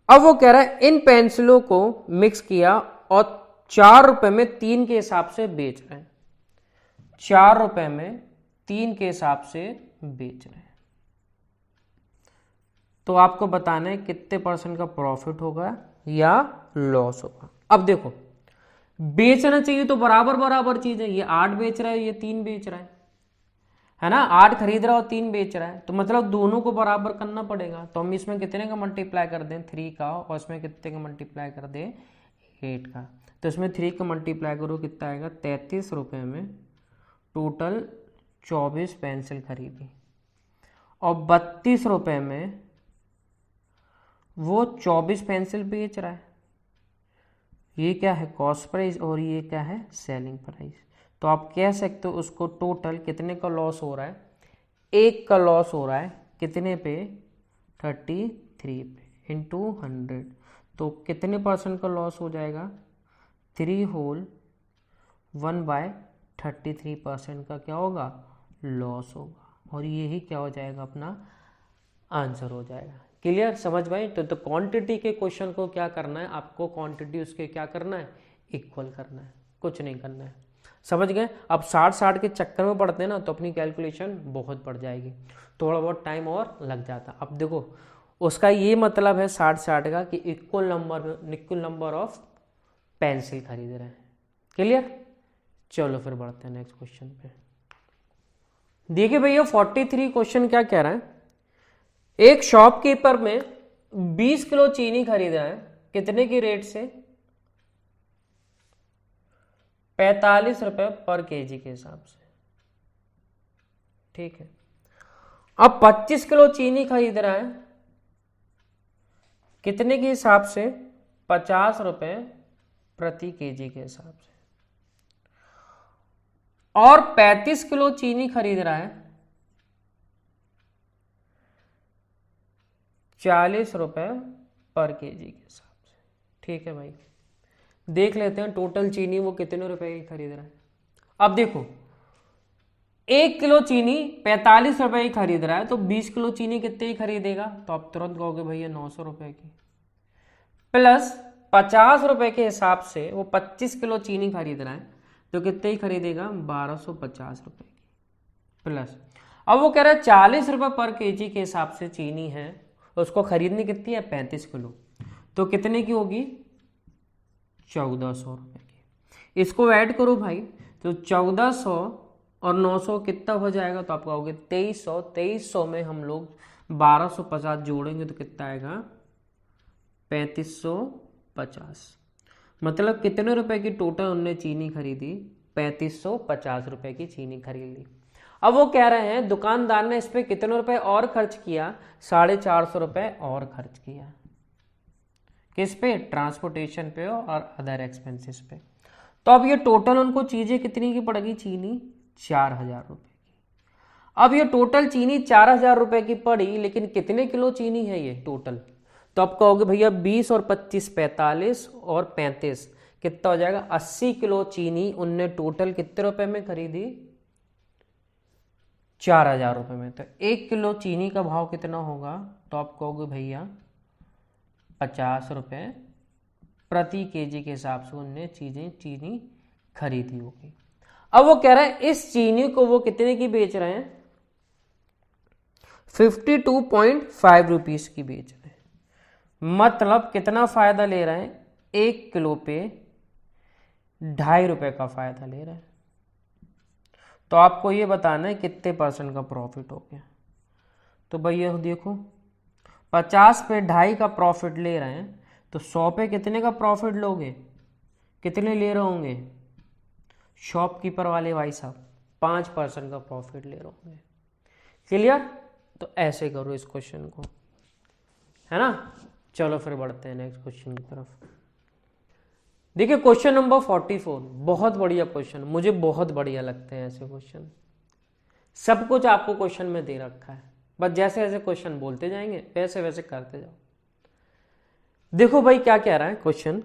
अब वो कह रहा है इन पेंसिलों को मिक्स किया और 4 रुपए में 3 के हिसाब से बेच रहे हैं, 4 रुपए में 3 के हिसाब से बेच रहे हैं। तो आपको बताना है कितने % का प्रॉफिट होगा या लॉस होगा। अब देखो बेचना चाहिए तो बराबर बराबर चीज है, ये 8 बेच रहा है, ये 3 बेच रहा है ना, 8 खरीद रहा है और 3 बेच रहा है, तो मतलब दोनों को बराबर करना पड़ेगा। तो हम इसमें कितने का मल्टीप्लाई कर दें, 3 का, और इसमें कितने का मल्टीप्लाई कर दें, 8 का। तो इसमें 3 का मल्टीप्लाई करो कितना आएगा, 33 रुपए में टोटल 24 पेंसिल खरीदी, और 32 रुपए में वो 24 पेंसिल बेच रहा है। ये क्या है, कॉस्ट प्राइस, और ये क्या है, सेलिंग प्राइस। तो आप कह सकते हो उसको टोटल कितने का लॉस हो रहा है, 1 का लॉस हो रहा है, कितने पे, 33 पे इंटू 100। तो कितने % का लॉस हो जाएगा, 3 होल 1/33% का क्या होगा, लॉस होगा, और यही क्या हो जाएगा, अपना आंसर हो जाएगा। क्लियर, समझ भाई। तो क्वांटिटी के क्वेश्चन को क्या करना है आपको, क्वांटिटी उसके क्या करना है, इक्वल करना है, कुछ नहीं करना है। समझ गए। अब 60 के चक्कर में पड़ते हैं ना तो अपनी कैलकुलेशन बहुत बढ़ जाएगी, थोड़ा बहुत टाइम और लग जाता। अब देखो उसका ये मतलब है 60 का कि इक्वल नंबर ऑफ पेंसिल खरीद रहे हैं। क्लियर। चलो फिर बढ़ते हैं नेक्स्ट क्वेश्चन पे। देखिए भैया 43 क्वेश्चन क्या कह रहा है, एक शॉपकीपर में 20 किलो चीनी खरीद रहा है, कितने की रेट से, 45 रुपए पर केजी के हिसाब से। ठीक है, अब 25 किलो चीनी खरीद रहा है, कितने के हिसाब से, 50 रुपए प्रति केजी के हिसाब से। और 35 किलो चीनी खरीद रहा है, 40 रुपए पर केजी के हिसाब से। ठीक है भाई, देख लेते हैं टोटल चीनी वो कितने रुपए की खरीद रहा है। अब देखो 1 किलो चीनी 45 रुपए की खरीद रहा है, तो 20 किलो चीनी कितने की खरीदेगा, तो आप तुरंत कहोगे भैया 900 रुपए की, प्लस 50 रुपए के हिसाब से वो 25 किलो चीनी खरीद रहा है, तो कितने ही खरीदेगा, 1250 रुपए की, प्लस अब वो कह रहा है 40 रुपए पर केजी के हिसाब से चीनी है, उसको खरीदनी कितनी है 35 किलो, तो कितने की होगी 1400 रुपये की। इसको ऐड करो भाई, तो 1400 और 900 कितना हो जाएगा, तो आप कहोगे 2300। 2300 में हम लोग 1250 जोड़ेंगे तो कितना आएगा 3550। मतलब कितने रुपए की टोटल उनने चीनी खरीदी, 3550 रुपए की चीनी खरीद ली। अब वो कह रहे हैं दुकानदार ने इस पे कितने रुपए और खर्च किया, 450 रुपए और खर्च किया। किस पे, ट्रांसपोर्टेशन पे और अदर एक्सपेंसेस पे। तो अब ये टोटल उनको चीजें कितनी की पड़ेगी, चीनी 4000 रुपए की। अब ये टोटल चीनी 4000 रुपए की पड़ी, लेकिन कितने किलो चीनी है ये टोटल, तो आप कहोगे भैया 20 और 25 45 और 35 कितना हो जाएगा 80 किलो चीनी उनने टोटल कितने रुपए में खरीदी, 4000 रुपए में। तो 1 किलो चीनी का भाव कितना होगा, तो आप कहोगे भैया 50 रुपए प्रति केजी के हिसाब से उनने चीनी खरीदी होगी। अब वो कह रहे हैं इस चीनी को वो कितने की बेच रहे हैं, 52.5 रुपीज की बेच रहे हैं। मतलब कितना फायदा ले रहे हैं, 1 किलो पे 2.5 रुपए का फायदा ले रहे हैं। तो आपको ये बताना है कितने % का प्रॉफिट हो गया। तो भैया देखो 50 पे 2.5 का प्रॉफिट ले रहे हैं, तो 100 पे कितने का प्रॉफिट लोगे, कितने ले रहे होंगे शॉपकीपर वाले भाई साहब, 5% का प्रॉफिट ले रहे होंगे। क्लियर। तो ऐसे करो इस क्वेश्चन को, है ना। चलो फिर बढ़ते हैं नेक्स्ट क्वेश्चन की तरफ। देखिए क्वेश्चन नंबर 44, बहुत बढ़िया क्वेश्चन, मुझे बहुत बढ़िया लगते हैं ऐसे क्वेश्चन। सब कुछ आपको क्वेश्चन में दे रखा है, बस जैसे जैसे क्वेश्चन बोलते जाएंगे वैसे वैसे करते जाओ। देखो भाई क्या कह रहा है क्वेश्चन,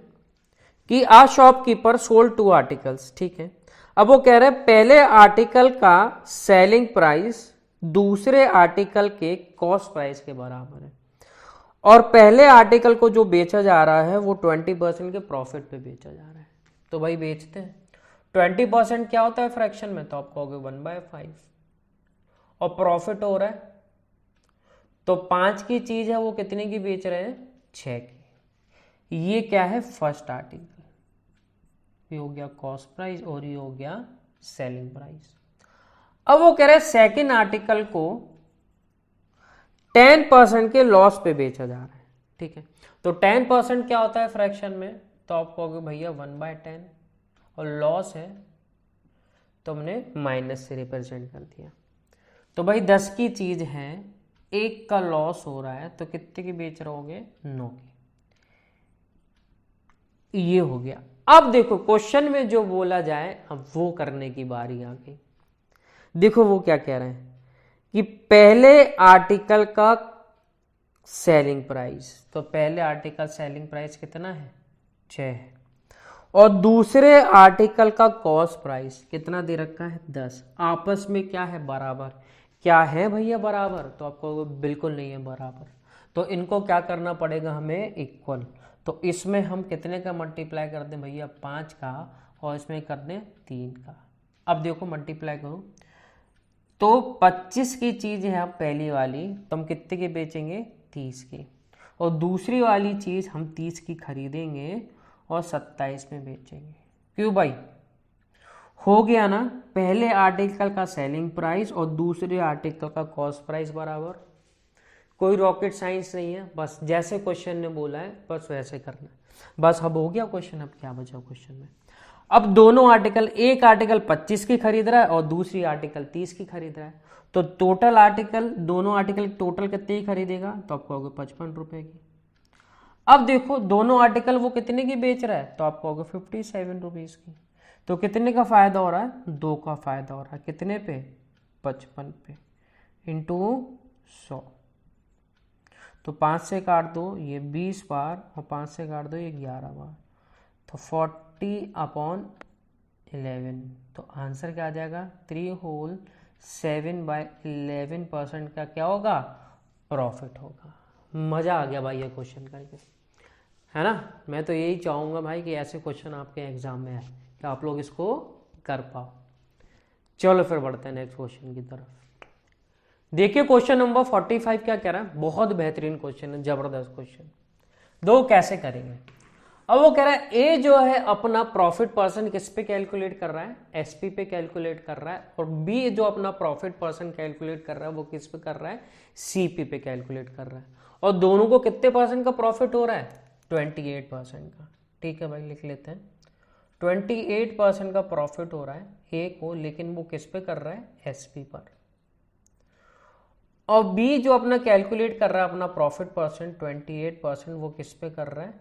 कि आ शॉपकीपर सोल्ड 2 आर्टिकल्स, ठीक है। अब वो कह रहे हैं पहले आर्टिकल का सेलिंग प्राइस दूसरे आर्टिकल के कॉस्ट प्राइस के बराबर है, और पहले आर्टिकल को जो बेचा जा रहा है वो 20% के प्रॉफिट पे बेचा जा रहा है। तो भाई बेचते हैं। 20% क्या होता है फ्रैक्शन में, तो आप कहोगे 1/5, और प्रॉफिट हो रहा है तो 5 की चीज है वो कितने की बेच रहे हैं, 6 की। ये क्या है, फर्स्ट आर्टिकल, ये हो गया कॉस्ट प्राइस और ये हो गया सेलिंग प्राइस। अब वो कह रहे हैं सेकेंड आर्टिकल को 10% के लॉस पे बेचा जा रहा है, ठीक है। तो 10% क्या होता है फ्रैक्शन में, तो आप कहोगे भैया 1/10, और लॉस है तो हमने माइनस से रिप्रेजेंट कर दिया। तो भाई 10 की चीज है, 1 का लॉस हो रहा है, तो कितने की बेच रहे होगे, 9 की। ये हो गया। अब देखो क्वेश्चन में जो बोला जाए अब वो करने की बारी आ गई। देखो वो क्या कह रहे हैं कि पहले आर्टिकल का सेलिंग प्राइस, तो पहले आर्टिकल सेलिंग प्राइस कितना है, 6 है, और दूसरे आर्टिकल का कॉस्ट प्राइस कितना दे रखा है, 10। आपस में क्या है, बराबर। क्या है भैया बराबर, तो आपको बिल्कुल नहीं है बराबर। तो इनको क्या करना पड़ेगा हमें, इक्वल। तो इसमें हम कितने का मल्टीप्लाई कर दें भैया, 5 का, और इसमें कर दें 3 का। अब देखो मल्टीप्लाई करो, तो 25 की चीज है पहली वाली, तो हम कितने की बेचेंगे, 30 की, और दूसरी वाली चीज हम 30 की खरीदेंगे और 27 में बेचेंगे। क्यों भाई, हो गया ना, पहले आर्टिकल का सेलिंग प्राइस और दूसरे आर्टिकल का कॉस्ट प्राइस बराबर। कोई रॉकेट साइंस नहीं है, बस जैसे क्वेश्चन ने बोला है बस वैसे करना है। बस अब हो गया क्वेश्चन। अब क्या बचा क्वेश्चन में, अब दोनों आर्टिकल, एक आर्टिकल 25 की खरीद रहा है और दूसरी आर्टिकल 30 की खरीद रहा है, तो टोटल आर्टिकल, दोनों आर्टिकल टोटल कितने की खरीदेगा, तो आप कहोगे 55 रुपए की। अब देखो दोनों आर्टिकल वो कितने की बेच रहा है, तो आप कहोगे 57 रुपीज की। तो कितने का फायदा हो रहा है, 2 का फायदा हो रहा है। कितने पे, 55 पे, इंटू 100। तो 5 से काट दो ये 20 बार, और 5 से काट दो ये 11 बार, तो 40/11। तो आंसर क्या आ जाएगा, 3 होल 7/11% का क्या होगा, प्रॉफिट होगा। मजा आ गया भाई ये क्वेश्चन करके, है ना। मैं तो यही चाहूंगा भाई कि ऐसे क्वेश्चन आपके एग्जाम में आए, कि आप लोग इसको कर पाओ। चलो फिर बढ़ते हैं नेक्स्ट क्वेश्चन की तरफ। देखिए क्वेश्चन नंबर 45 क्या कह रहा है, बहुत बेहतरीन क्वेश्चन है, जबरदस्त क्वेश्चन। दो कैसे करेंगे, अब वो कह रहा है ए जो है अपना प्रॉफिट परसेंट किस पे कैलकुलेट कर रहा है, एसपी पे कैलकुलेट कर रहा है, और बी जो अपना प्रॉफिट परसेंट कैलकुलेट कर रहा है वो किस पे कर रहा है, सीपी पे कैलकुलेट कर रहा है, और दोनों को कितने परसेंट का प्रॉफिट हो रहा है, 28% का। ठीक है भाई, लिख लेते हैं 28% का प्रॉफिट हो रहा है ए को, लेकिन वो किस पे कर रहा है, एसपी पर। और बी जो अपना कैलकुलेट कर रहा है अपना प्रॉफिट परसेंट 28%, वो किस पे कर रहा है,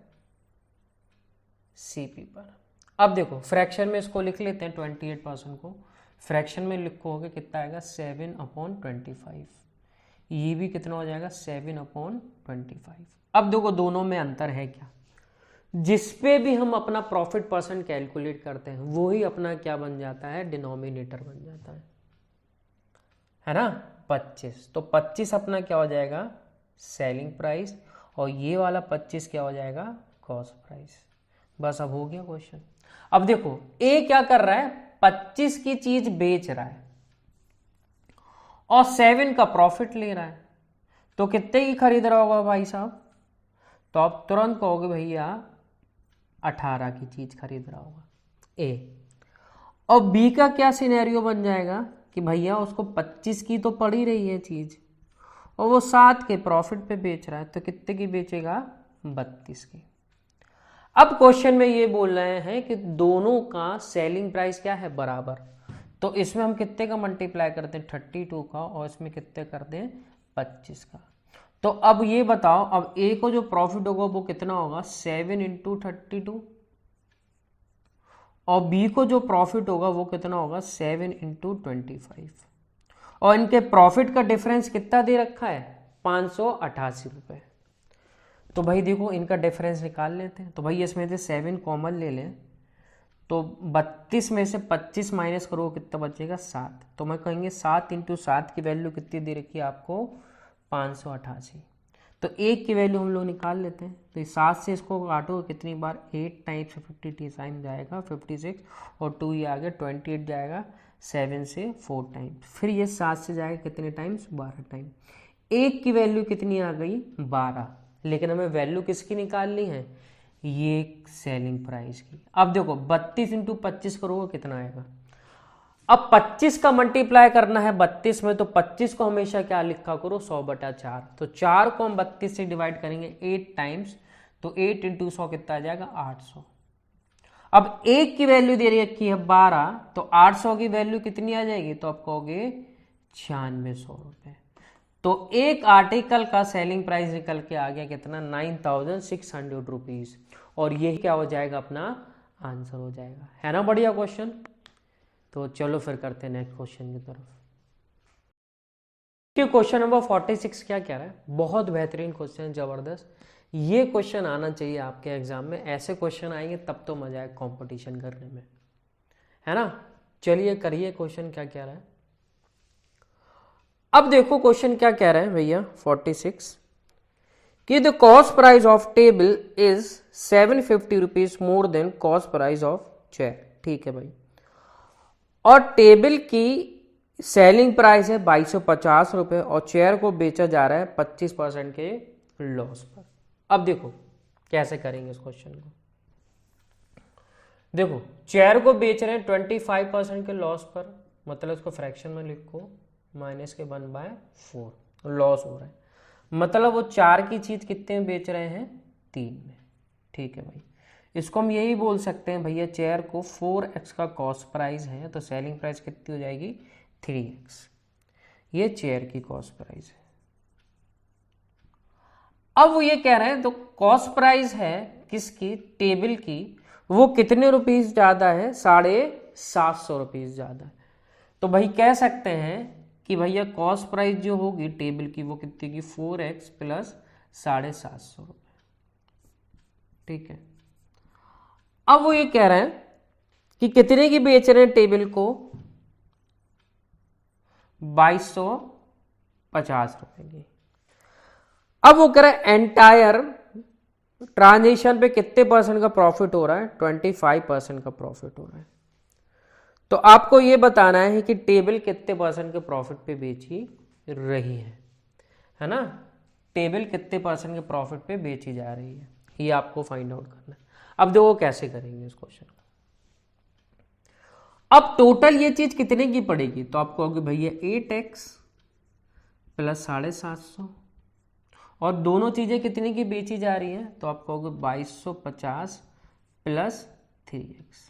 सीपी पर। अब देखो फ्रैक्शन में इसको लिख लेते हैं, 28% को फ्रैक्शन में लिखोगे कितना आएगा, 7/25। ये भी कितना हो जाएगा, 7/25। अब देखो दोनों में अंतर है क्या, जिस पे भी हम अपना प्रॉफिट परसेंट कैलकुलेट करते हैं वो ही अपना क्या बन जाता है, डिनोमिनेटर बन जाता है ना, 25। तो 25 अपना क्या हो जाएगा, सेलिंग प्राइस, और ये वाला 25 क्या हो जाएगा, कॉस्ट प्राइस। बस अब हो गया क्वेश्चन। अब देखो ए क्या कर रहा है, 25 की चीज बेच रहा है और 7 का प्रॉफिट ले रहा है, तो कितने की खरीद रहा होगा भाई साहब, तो आप तुरंत कहोगे भैया 18 की चीज खरीद रहा होगा ए। और बी का क्या सिनेरियो बन जाएगा कि भैया उसको 25 की तो पड़ी रही है चीज और वो 7 के प्रॉफिट पे बेच रहा है, तो कितने की बेचेगा, 32 की। अब क्वेश्चन में ये बोल रहे हैं कि दोनों का सेलिंग प्राइस क्या है, बराबर, तो इसमें हम कितने का मल्टीप्लाई करते हैं, 32 का, और इसमें कितने करते हैं, 25 का। तो अब ये बताओ, अब ए को जो प्रॉफिट होगा वो कितना होगा, 7 × 32, और बी को जो प्रॉफिट होगा वो कितना होगा, 7 × 25, और इनके प्रॉफिट का डिफरेंस कितना दे रखा है, 588 रुपये। तो भाई देखो इनका डिफरेंस निकाल लेते हैं, तो भाई इसमें से 7 कॉमन ले लें, तो 32 में से 25 माइनस करो कितना बचेगा, 7। तो मैं कहेंगे 7 × 7 की वैल्यू कितनी दे रखी है आपको, 588। तो एक की वैल्यू हम लोग निकाल लेते हैं, तो 7 से इसको काटो कितनी बार, 8 टाइम्स 50 टाइम जाएगा 56, और 2 ये आ गया 28 जाएगा, 7 से 4 टाइम्स, फिर ये 7 से जाएगा कितने टाइम्स, 12 टाइम। एक की वैल्यू कितनी आ गई, 12, लेकिन हमें वैल्यू किसकी निकालनी है, ये सेलिंग प्राइस की। अब देखो 32 × 25 करोगे कितना आएगा, अब 25 का मल्टीप्लाई करना है 32 में, तो 25 को हमेशा क्या लिखा करो, 100/4। तो 4 को हम 32 से डिवाइड करेंगे 8 टाइम्स, तो 8 × 100 कितना आ जाएगा, 800। अब एक की वैल्यू दे रखी है 12, तो 800 की वैल्यू कितनी आ जाएगी, तो आप कहोगे 9600 रुपये। तो एक आर्टिकल का सेलिंग प्राइस निकल के आ गया कितना, 9600 रुपीज, और यही क्या हो जाएगा, अपना आंसर हो जाएगा, है ना, बढ़िया क्वेश्चन। तो चलो फिर करते हैं नेक्स्ट क्वेश्चन की तरफ। क्वेश्चन नंबर 46 क्या कह रहा है, बहुत बेहतरीन क्वेश्चन, जबरदस्त। ये क्वेश्चन आना चाहिए आपके एग्जाम में, ऐसे क्वेश्चन आएंगे तब तो मजा आए कंपटीशन करने में, है ना। चलिए करिए, क्वेश्चन क्या कह रहा है। अब देखो क्वेश्चन क्या कह रहे हैं भैया 46, कि the cost price of table is 750 rupees more than cost price of chair. ठीक है भाई, और टेबल की सेलिंग प्राइस है 2250 रुपये, और चेयर को बेचा जा रहा है 25% के लॉस पर। अब देखो कैसे करेंगे इस क्वेश्चन को। देखो चेयर को बेच रहे हैं 25% के लॉस पर, मतलब इसको फ्रैक्शन में लिखो, माइनस के 1/4 लॉस हो रहा है, मतलब वो 4 की चीज कितने में बेच रहे हैं, 3 में। ठीक है भाई, इसको हम यही बोल सकते हैं भैया, चेयर को 4x का कॉस्ट प्राइस है, तो सेलिंग प्राइस कितनी हो जाएगी, 3x। ये चेयर की कॉस्ट प्राइस है। अब वो ये कह रहे हैं, तो कॉस्ट प्राइस है किसकी, टेबल की, वो कितने रुपीज ज्यादा है, 750 रुपीज ज्यादा है। तो भाई कह सकते हैं कि भैया कॉस्ट प्राइस जो होगी टेबल की वो कितनी की, 4x प्लस 750 रुपये। ठीक है, अब वो ये कह रहे हैं कि कितने की बेच रहे हैं टेबल को, 2250 रुपए की। अब वो कह रहे हैं एंटायर ट्रांजेक्शन पे कितने परसेंट का प्रॉफिट हो रहा है, 25% का प्रॉफिट हो रहा है। तो आपको ये बताना है कि टेबल कितने परसेंट के प्रॉफिट पे बेची रही है ना, टेबल कितने परसेंट के प्रॉफिट पे बेची जा रही है, ये आपको फाइंड आउट करना है। अब देखो कैसे करेंगे इस क्वेश्चन को। अब टोटल ये चीज कितने की पड़ेगी, तो आप कहोगे भैया 8x प्लस 750, और दोनों चीजें कितने की बेची जा रही हैं, तो आप कहोगे 2250 प्लस 3x।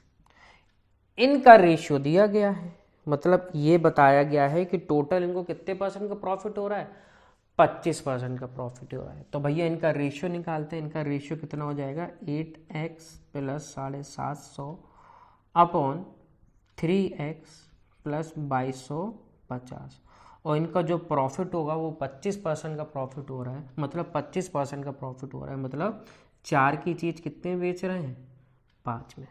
इनका रेशियो दिया गया है, मतलब ये बताया गया है कि टोटल इनको कितने परसेंट का प्रॉफिट हो रहा है, 25% का प्रॉफिट हो रहा है। तो भैया इनका रेशियो निकालते हैं। इनका रेशियो कितना हो जाएगा, 8x plus 750 upon 3x plus 2250, और इनका जो प्रॉफिट होगा वो 25% का प्रॉफिट हो रहा है, मतलब 25% का प्रॉफिट हो रहा है, मतलब 4 की चीज़ कितने बेच रहे हैं, 5 में।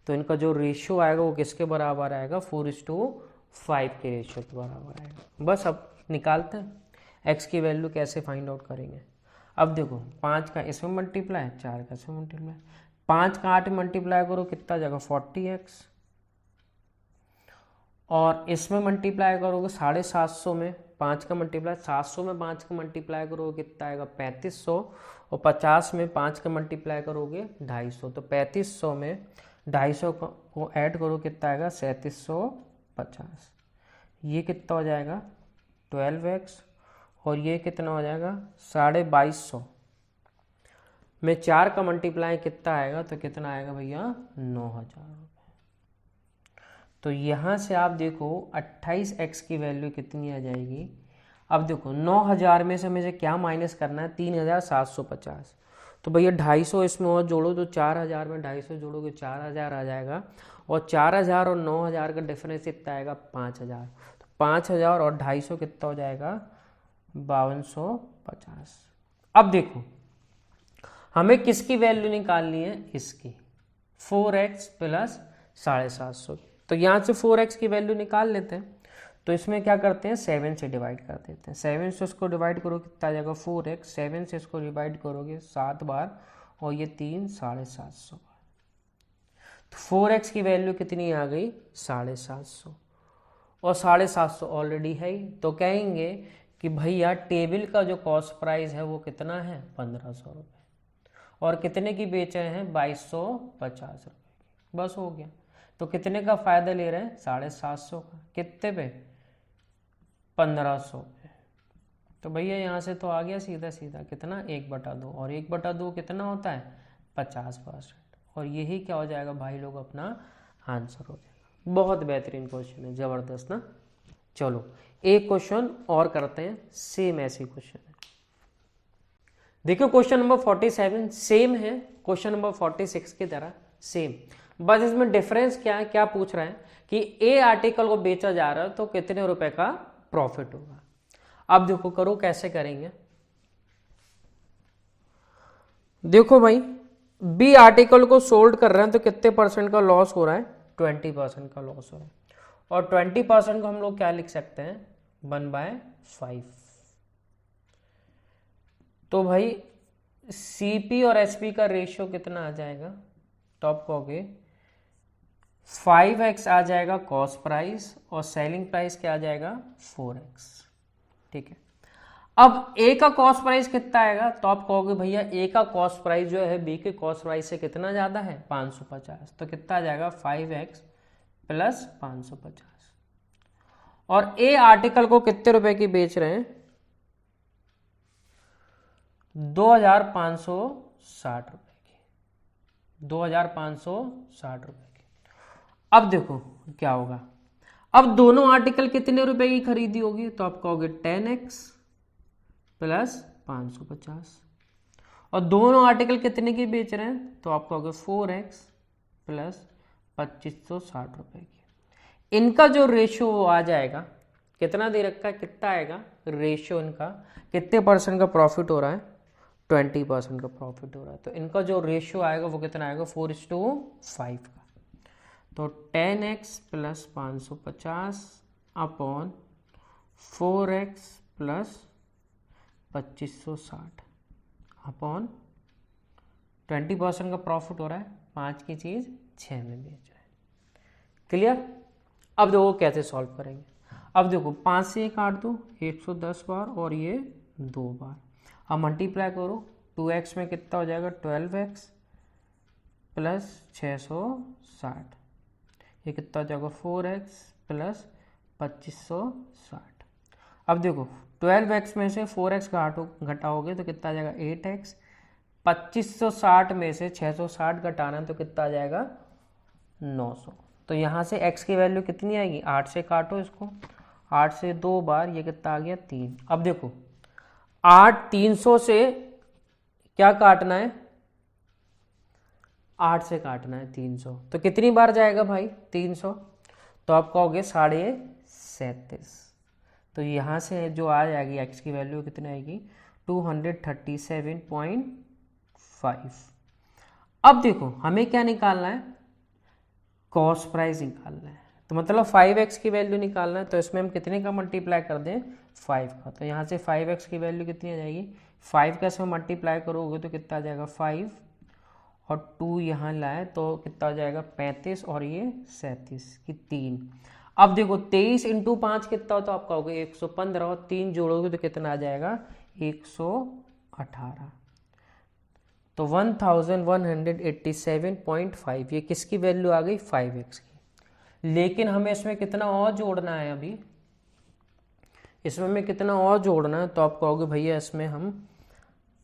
तो इनका जो रेशियो आएगा वो किसके बराबर आएगा, 4:5 के रेशियो के बराबर आएगा। बस अब निकालते हैं x की वैल्यू कैसे फाइंड आउट करेंगे। अब देखो 5 का इसमें मल्टीप्लाई, 4 का इसमें मल्टीप्लाई, 5 का 8 मल्टीप्लाई करो कितना जाएगा 40x, और इसमें मल्टीप्लाई करोगे 750 में, 5 का मल्टीप्लाई 700 में 5 का मल्टीप्लाई करोगे कितना आएगा 3500, और 50 में 5 का मल्टीप्लाई करोगे 250, तो 3500 में 250 को ऐड करो कितना आएगा 3750, ये कितना हो जाएगा 12x, और ये कितना हो जाएगा 2250 में 4 का मल्टीप्लाई कितना आएगा, तो कितना आएगा भैया 9000 रुपये। तो यहाँ से आप देखो 28x की वैल्यू कितनी आ जाएगी। अब देखो 9000 में से मुझे क्या माइनस करना है, 3750, तो भैया 250 इसमें और जोड़ो तो 4000 में 250 जोड़ोगे 4000 आ जाएगा, और 4000 और 9000 का डिफरेंस कितना आएगा 5000, तो 5000 और 250 कितना हो जाएगा 5250। अब देखो हमें किसकी वैल्यू निकालनी है, इसकी 4x प्लस 750 की। तो यहाँ से 4x की वैल्यू निकाल लेते हैं। तो इसमें क्या करते हैं 7 से डिवाइड कर देते हैं, 7 से इसको डिवाइड करो कितना आ जाएगा 4x, 7 से इसको डिवाइड करोगे 7 बार, और ये 3 750 बार, तो 4x की वैल्यू कितनी आ गई 750, और 750 ऑलरेडी है ही, तो कहेंगे कि भैया टेबल का जो कॉस्ट प्राइस है वो कितना है 1500 रुपये, और कितने की बेच रहे हैं 2250 रुपये की, बस हो गया। तो कितने का फ़ायदा ले रहे हैं 750 का, कितने पे 1500 पे। तो भैया यहाँ से तो आ गया सीधा सीधा कितना 1/2, और 1/2 कितना होता है 50%, और यही क्या हो जाएगा भाई लोग अपना आंसर हो जाएगा। बहुत बेहतरीन क्वेश्चन है, ज़बरदस्त ना। चलो एक क्वेश्चन और करते हैं, सेम ऐसे क्वेश्चन है। देखो क्वेश्चन नंबर 47 सेम है क्वेश्चन नंबर 46 की तरह सेम, बस इसमें डिफरेंस क्या है, क्या पूछ रहे हैं कि ए आर्टिकल को बेचा जा रहा है तो कितने रुपए का प्रॉफिट होगा। अब देखो करो कैसे करेंगे। देखो भाई बी आर्टिकल को सोल्ड कर रहे हैं तो कितने परसेंट का लॉस हो रहा है 20% का लॉस हो रहा है, और 20% को हम लोग क्या लिख सकते हैं 1/5। तो भाई सीपी और एसपी का रेशियो कितना आ जाएगा, तो आप कहोगे 5x आ जाएगा कॉस्ट प्राइस, और सेलिंग प्राइस क्या आ जाएगा 4x। ठीक है, अब ए का कॉस्ट प्राइस कितना आएगा, तो आप कहोगे भैया ए का कॉस्ट प्राइस जो है बी के कॉस्ट प्राइस से कितना ज़्यादा है 550, तो कितना आ जाएगा 5x प्लस 550, और ए आर्टिकल को कितने रुपए की बेच रहे हैं 2560 रुपए की, 2560 रुपए की। अब देखो क्या होगा, अब दोनों आर्टिकल कितने रुपए की खरीदी होगी, तो आप कहोगे 10x प्लस 550, और दोनों आर्टिकल कितने की बेच रहे हैं, तो आप कहोगे 4x प्लस 2560 रुपए की। इनका जो रेशियो वो आ जाएगा कितना दे रखा है, कितना आएगा रेशियो इनका, कितने परसेंट का प्रॉफिट हो रहा है 20% का प्रॉफिट हो रहा है, तो इनका जो रेशियो आएगा वो कितना आएगा 4:5 का। तो 10x plus 550 upon 4x plus 2560 upon 20% का प्रॉफिट हो रहा है, 5 की चीज़ 6 में बेच रहे हैं। क्लियर। अब देखो कैसे सॉल्व करेंगे। अब देखो 5 से ये काट दो 110 बार और ये 2 बार। अब मल्टीप्लाई करो 2x में कितना हो जाएगा 12x प्लस 660, ये कितना हो जाएगा 4x प्लस 2560। अब देखो 12x में से 4x घटाओगे तो कितना आ जाएगा 8x, 2560 में से 660 घटाना तो कितना आ जाएगा 900। तो यहाँ से x की वैल्यू कितनी आएगी, 8 से काटो इसको, 8 से 2 बार, ये कितना आ गया 3। अब देखो 8 300 से क्या काटना है, 8 से काटना है 300, तो कितनी बार जाएगा भाई 300, तो आप कहोगे 37.5। तो यहाँ से जो आ जाएगी x की वैल्यू कितनी आएगी 237.5। अब देखो हमें क्या निकालना है, कॉस्ट प्राइस निकालना है, तो मतलब 5x की वैल्यू निकालना है। तो इसमें हम कितने का मल्टीप्लाई कर दें 5 का, तो यहाँ से 5x की वैल्यू कितनी आ जाएगी, 5 का इसमें मल्टीप्लाई करोगे तो कितना आ जाएगा 5 और 2 यहाँ लाए तो कितना हो जाएगा 35 और ये 37 की 3। अब देखो 23 इंटू 5 कितना हो, तो आप कहोगे 115 और 3 जोड़ोगे तो कितना आ जाएगा 118। तो 1187.5 ये किसकी वैल्यू आ गई 5x की। लेकिन हमें इसमें कितना और जोड़ना है, अभी इसमें हमें कितना और जोड़ना है, तो आप कहोगे भैया इसमें हम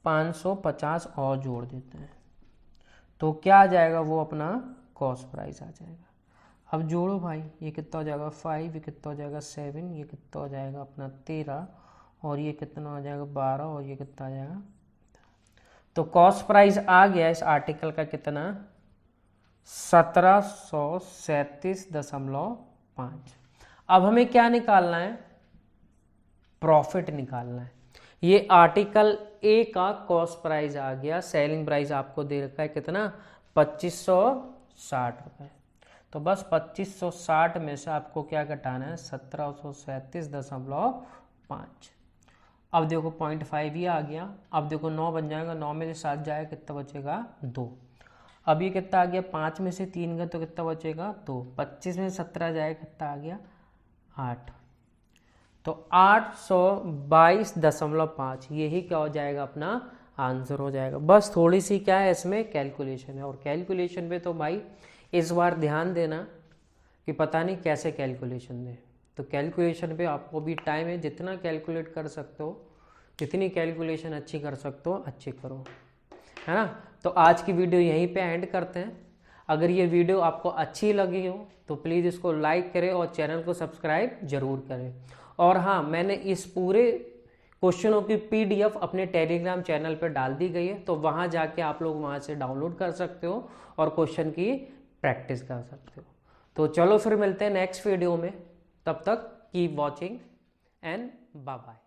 550 और जोड़ देते हैं, तो क्या आ जाएगा वो अपना कॉस्ट प्राइस आ जाएगा। अब जोड़ो भाई, ये कितना हो जाएगा 5, ये कितना हो जाएगा 7, ये कितना हो जाएगा अपना 13 और ये कितना हो जाएगा 12 और ये कितना आ जाएगा। तो कॉस्ट प्राइस आ गया इस आर्टिकल का कितना 1737.5। अब हमें क्या निकालना है, प्रॉफिट निकालना है। ये आर्टिकल ए का कॉस्ट प्राइस आ गया, सेलिंग प्राइस आपको दे रखा है कितना 2560 रुपये। तो बस 2560 में से आपको क्या घटाना है 1737.5। अब देखो 0.5 ये आ गया। अब देखो 9 बन जाएगा, 9 में से 7 जाएगा कितना बचेगा 2। अब ये कितना आ गया 5 में से 3 गया तो कितना बचेगा 2। 25 में से 17 जाएगा कितना आ गया 8। तो 822.5 यही क्या हो जाएगा अपना आंसर हो जाएगा। बस थोड़ी सी क्या है इसमें कैलकुलेशन है, और कैलकुलेशन पे तो भाई इस बार ध्यान देना कि पता नहीं कैसे कैलकुलेशन दें। तो कैलकुलेशन पे आपको भी टाइम है, जितना कैलकुलेट कर सकते हो, जितनी कैलकुलेशन अच्छी कर सकते हो अच्छी करो, है ना। तो आज की वीडियो यहीं पे एंड करते हैं। अगर ये वीडियो आपको अच्छी लगी हो तो प्लीज़ इसको लाइक करें और चैनल को सब्सक्राइब जरूर करें। और हाँ, मैंने इस पूरे क्वेश्चनों की PDF अपने टेलीग्राम चैनल पर डाल दी गई है, तो वहाँ जाके आप लोग वहाँ से डाउनलोड कर सकते हो और क्वेश्चन की प्रैक्टिस कर सकते हो। तो चलो फिर मिलते हैं नेक्स्ट वीडियो में, तब तक keep watching and bye bye.